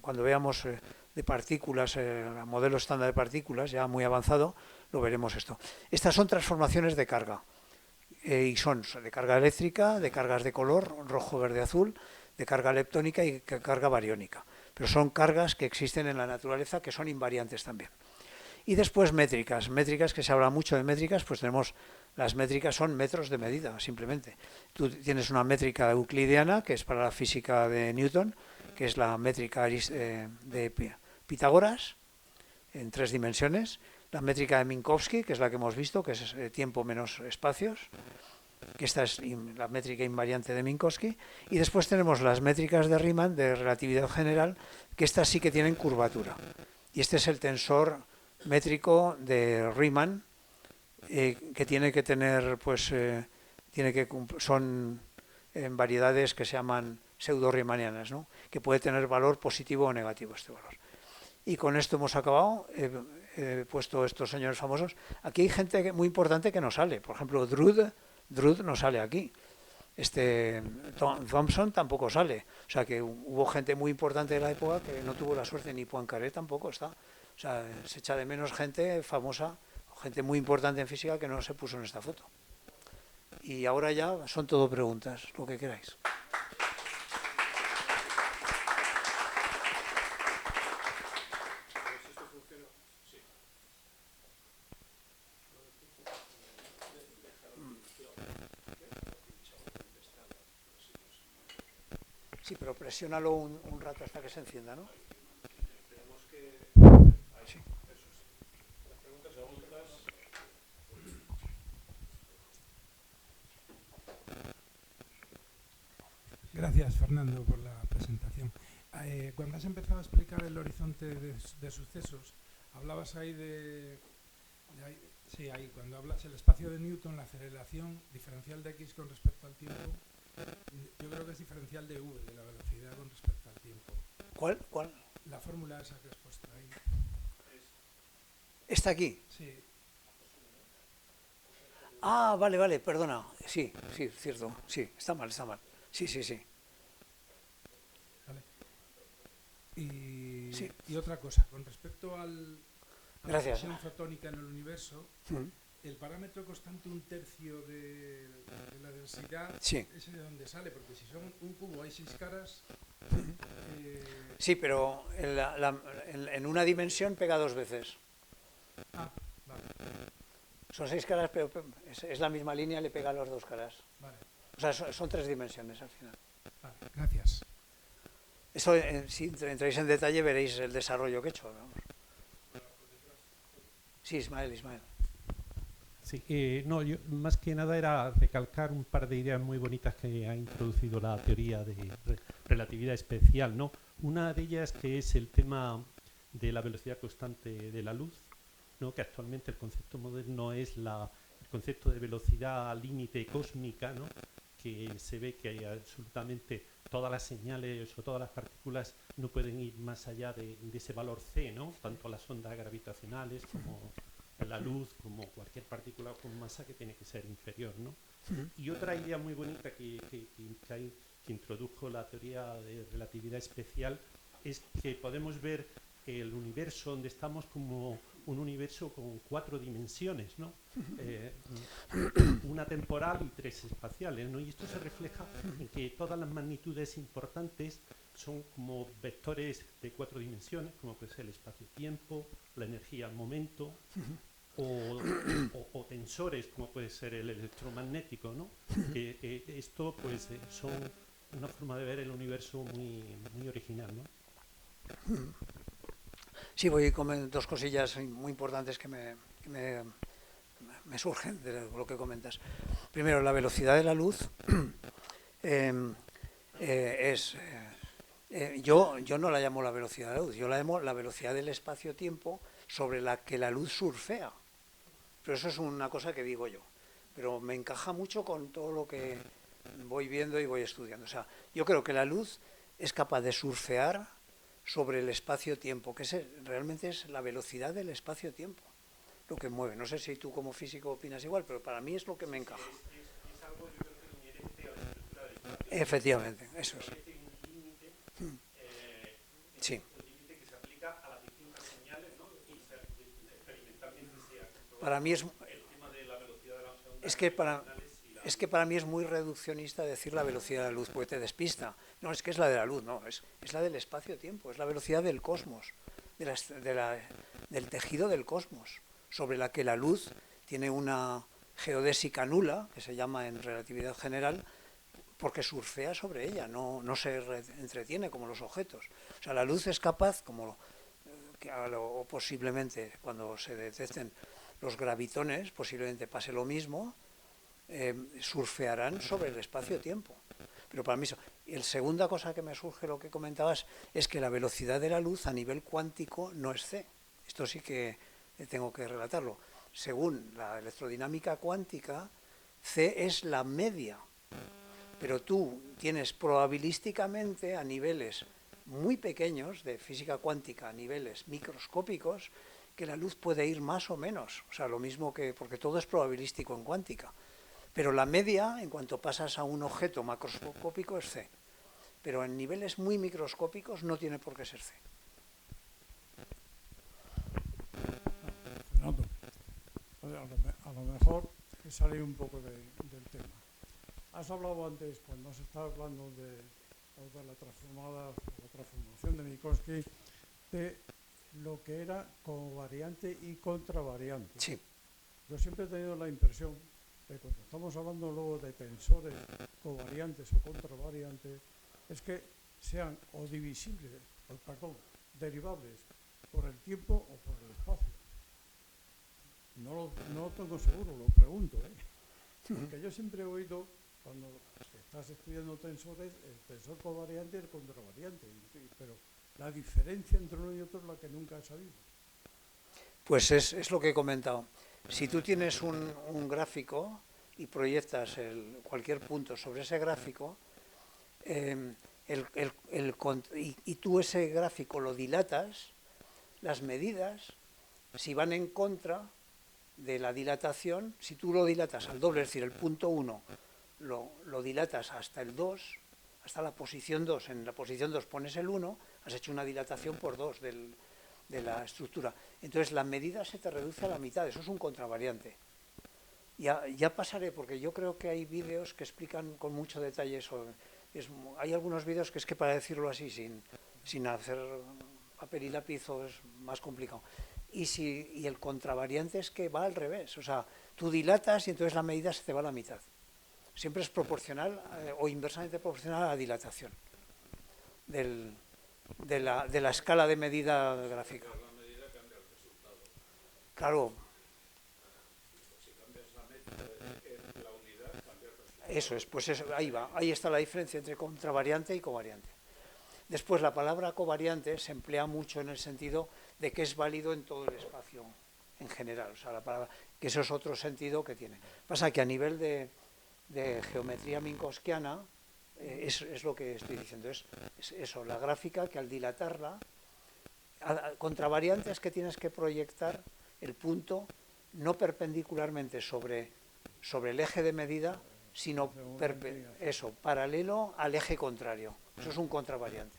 Speaker 1: cuando veamos de partículas, modelo estándar de partículas, ya muy avanzado, lo veremos esto. Estas son transformaciones de carga, y son de carga eléctrica, de cargas de color, rojo, verde, azul, de carga leptónica y carga bariónica. Pero son cargas que existen en la naturaleza que son invariantes también. Y después métricas, que se habla mucho de métricas, pues tenemos, las métricas son metros de medida, simplemente. Tú tienes una métrica euclidiana, que es para la física de Newton, que es la métrica de Pitágoras, en 3 dimensiones, la métrica de Minkowski, que es la que hemos visto, que es tiempo menos espacios, que esta es la métrica invariante de Minkowski, y después tenemos las métricas de Riemann, de relatividad general, que estas sí que tienen curvatura. Y este es el tensor métrico de Riemann, que tiene que tener, pues, son en variedades que se llaman pseudo-riemannianas, ¿no? Que puede tener valor positivo o negativo este valor. Y con esto hemos acabado. He puesto estos señores famosos. Aquí hay gente muy importante que no sale. Por ejemplo, Drude no sale aquí. Thomson tampoco sale. O sea que hubo gente muy importante de la época que no tuvo la suerte, ni Poincaré tampoco está. O sea, se echa de menos gente famosa, gente muy importante en física que no se puso en esta foto. Y ahora ya son todo preguntas, lo que queráis. Sí, pero presiónalo un rato hasta que se encienda, ¿no? Sí.
Speaker 2: Gracias, Fernando, por la presentación. Cuando has empezado a explicar el horizonte de sucesos, hablabas ahí sí, ahí, cuando hablas el espacio de Newton, la aceleración diferencial de x con respecto al tiempo, yo creo que es diferencial de v, de la velocidad con respecto al tiempo.
Speaker 1: ¿Cuál?
Speaker 2: La fórmula esa que has puesto ahí.
Speaker 1: ¿Está aquí?
Speaker 2: Sí.
Speaker 1: Ah, vale, perdona. Sí, cierto. Sí, está mal. Sí.
Speaker 2: Vale. Y,
Speaker 1: sí.
Speaker 2: Y otra cosa, con respecto a la presión fotónica en el universo, el parámetro constante 1/3 de la densidad,
Speaker 1: sí.
Speaker 2: ¿ese de dónde sale? Porque si son un cubo hay 6 caras...
Speaker 1: Sí, pero en una dimensión pega 2 veces.
Speaker 2: Ah, vale.
Speaker 1: Son 6 caras, pero es la misma línea, le pega a las 2 caras.
Speaker 2: Vale.
Speaker 1: O sea, son 3 dimensiones al final.
Speaker 2: Vale, gracias.
Speaker 1: Eso, si entráis en detalle, veréis el desarrollo que he hecho. Vamos. Sí, Ismael.
Speaker 3: Sí, no, yo más que nada era recalcar un par de ideas muy bonitas que ha introducido la teoría de relatividad especial, ¿no? Una de ellas que es el tema de la velocidad constante de la luz, ¿no? Que actualmente el concepto moderno es el concepto de velocidad límite cósmica, ¿no? Que se ve que hay absolutamente todas las señales o todas las partículas no pueden ir más allá de ese valor c, ¿no? Tanto las ondas gravitacionales como la luz, como cualquier partícula con masa que tiene que ser inferior, ¿no? Y otra idea muy bonita que introdujo la teoría de relatividad especial es que podemos ver el universo donde estamos como un universo con 4 dimensiones, ¿no? Una temporal y 3 espaciales, ¿no? Y esto se refleja en que todas las magnitudes importantes son como vectores de 4 dimensiones, como puede ser el espacio-tiempo, la energía al momento, o tensores, como puede ser el electromagnético, ¿no? Esto pues son una forma de ver el universo muy original, ¿no?
Speaker 1: Sí, voy con dos cosillas muy importantes que me surgen de lo que comentas. Primero, la velocidad de la luz yo no la llamo la velocidad de la luz, yo la llamo la velocidad del espacio-tiempo sobre la que la luz surfea. Pero eso es una cosa que digo yo. Pero me encaja mucho con todo lo que voy viendo y voy estudiando. O sea, yo creo que la luz es capaz de surfear sobre el espacio-tiempo, que realmente es la velocidad del espacio-tiempo lo que mueve. No sé si tú como físico opinas igual, pero para mí es lo que me encaja.
Speaker 3: Es algo, yo creo que inherente a la estructura del espacio.
Speaker 1: Efectivamente, eso es.
Speaker 3: Un límite,
Speaker 1: sí.
Speaker 3: Un límite que se aplica a las distintas señales, ¿no? Y experimentalmente se ha comprobado.
Speaker 1: Para mí es
Speaker 3: el tema de la velocidad de las ondas.
Speaker 1: Es que para mí es muy reduccionista decir la velocidad de la luz, porque te despista. No, es que es la de la luz, no, es la del espacio-tiempo, es la velocidad del cosmos, del tejido del cosmos, sobre la que la luz tiene una geodésica nula, que se llama en relatividad general, porque surfea sobre ella, no se entretiene como los objetos. O sea, la luz es capaz, o posiblemente cuando se detecten los gravitones, posiblemente pase lo mismo, surfearán sobre el espacio-tiempo. Pero para mí, y la segunda cosa que me surge, lo que comentabas, es que la velocidad de la luz a nivel cuántico no es c. Esto sí que tengo que relatarlo. Según la electrodinámica cuántica, c es la media. Pero tú tienes probabilísticamente a niveles muy pequeños de física cuántica, a niveles microscópicos, que la luz puede ir más o menos. O sea, lo mismo que, porque todo es probabilístico en cuántica. Pero la media, en cuanto pasas a un objeto macroscópico, es c. Pero en niveles muy microscópicos no tiene por qué ser c.
Speaker 4: Fernando, a lo mejor he salido un poco del tema. Has hablado antes, cuando has estado hablando de la transformación de Minkowski, de lo que era covariante y contravariante.
Speaker 1: Sí.
Speaker 4: Yo siempre he tenido la impresión de cuando estamos hablando luego de tensores covariantes o contravariantes, es que sean o divisibles, derivables por el tiempo o por el espacio. No lo tengo seguro, lo pregunto, porque yo siempre he oído, cuando estás estudiando tensores, el tensor covariante y el contravariante, pero la diferencia entre uno y otro es la que nunca he sabido.
Speaker 1: Pues es lo que he comentado. Si tú tienes un gráfico y proyectas cualquier punto sobre ese gráfico, y tú ese gráfico lo dilatas, las medidas, si van en contra de la dilatación, si tú lo dilatas al doble, es decir, el punto 1 lo dilatas hasta el 2, hasta la posición 2, en la posición 2 pones el 1, has hecho una dilatación por 2 de la estructura. Entonces la medida se te reduce a la mitad, eso es un contravariante. Ya pasaré, porque yo creo que hay vídeos que explican con mucho detalle eso. Hay algunos vídeos que es que para decirlo así, sin hacer papel y lápiz, es más complicado. Y el contravariante es que va al revés, o sea, tú dilatas y entonces la medida se te va a la mitad. Siempre es proporcional o inversamente proporcional a la dilatación de la escala de medida gráfica.
Speaker 5: La medida cambia el resultado.
Speaker 1: Claro.
Speaker 5: Si cambias la medida, la unidad cambia el resultado.
Speaker 1: Eso es, pues ahí va. Ahí está la diferencia entre contravariante y covariante. Después, la palabra covariante se emplea mucho en el sentido de que es válido en todo el espacio en general. O sea, la palabra, que eso es otro sentido que tiene. Pasa que a nivel de geometría minkowskiana, es lo que estoy diciendo, es eso, la gráfica que al dilatarla, contravariante es que tienes que proyectar el punto no perpendicularmente sobre el eje de medida, sino paralelo al eje contrario. Eso es un contravariante.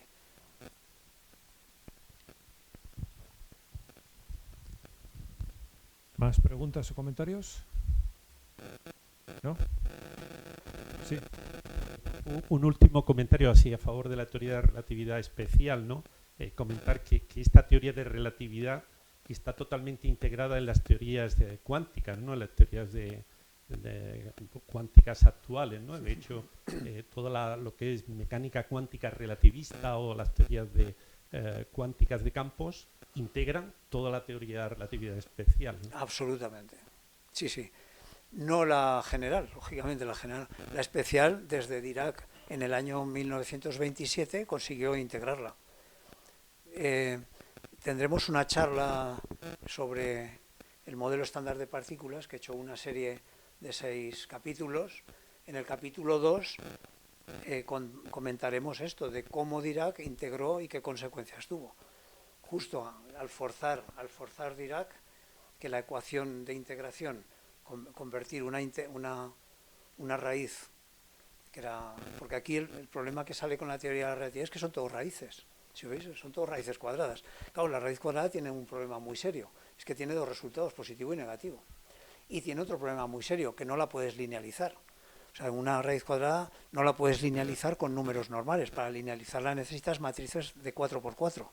Speaker 6: ¿Más preguntas o comentarios? ¿No? Sí.
Speaker 3: Un último comentario así a favor de la teoría de relatividad especial, ¿no? Comentar que esta teoría de relatividad y está totalmente integrada en las teorías cuánticas, ¿no? En las teorías de cuánticas actuales, ¿no? De hecho, toda lo que es mecánica cuántica relativista o las teorías cuánticas de campos integran toda la teoría de relatividad especial, ¿no?
Speaker 1: Absolutamente. Sí, sí. No la general, lógicamente, la especial, desde Dirac en el año 1927 consiguió integrarla. Tendremos una charla sobre el modelo estándar de partículas, que he hecho una serie de 6 capítulos. En el capítulo 2 comentaremos esto, de cómo Dirac integró y qué consecuencias tuvo. Justo al forzar Dirac que la ecuación de integración, convertir una raíz, que era, porque aquí el problema que sale con la teoría de la relatividad es que son todos raíces. Si veis, son todas raíces cuadradas. Claro, la raíz cuadrada tiene un problema muy serio, es que tiene 2 resultados, positivo y negativo. Y tiene otro problema muy serio, que no la puedes linealizar. O sea, una raíz cuadrada no la puedes linealizar con números normales. Para linealizarla necesitas matrices de 4×4.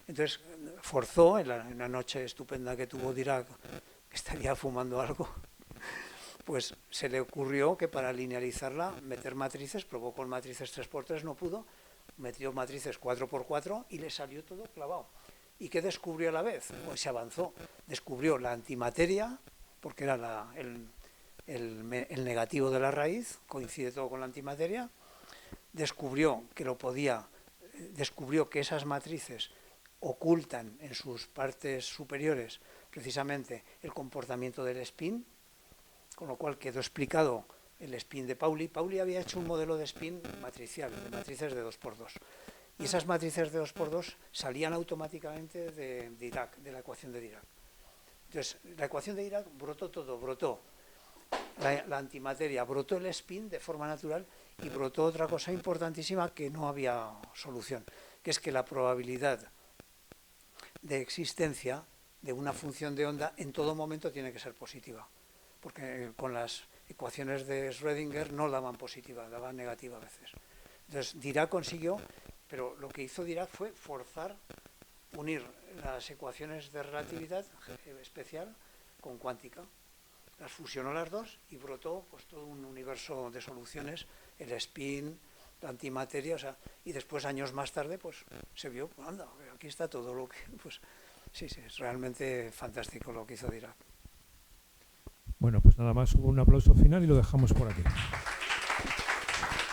Speaker 1: Entonces, forzó, en una noche estupenda que tuvo Dirac, que estaría fumando algo, pues se le ocurrió que para linealizarla, meter matrices, probó con matrices 3×3, no pudo, metió matrices 4×4 y le salió todo clavado. ¿Y qué descubrió a la vez? Pues se avanzó. Descubrió la antimateria, porque era el negativo de la raíz, coincide todo con la antimateria. Descubrió que esas matrices ocultan en sus partes superiores precisamente el comportamiento del spin, con lo cual quedó explicado el spin de Pauli. Pauli había hecho un modelo de spin matricial, de matrices de 2×2. Y esas matrices de 2×2 salían automáticamente de Dirac, de la ecuación de Dirac. Entonces, la ecuación de Dirac brotó todo, brotó la antimateria, brotó el spin de forma natural y brotó otra cosa importantísima que no había solución, que es que la probabilidad de existencia de una función de onda en todo momento tiene que ser positiva, porque con las ecuaciones de Schrödinger no daban positiva, daban negativa a veces. Entonces Dirac consiguió, pero lo que hizo Dirac fue forzar, unir las ecuaciones de relatividad especial con cuántica. Las fusionó las dos y brotó pues todo un universo de soluciones, el spin, la antimateria, o sea, y después años más tarde pues se vio, anda, aquí está todo lo que, pues sí, es realmente fantástico lo que hizo Dirac.
Speaker 6: Bueno, pues nada más, un aplauso final y lo dejamos por aquí.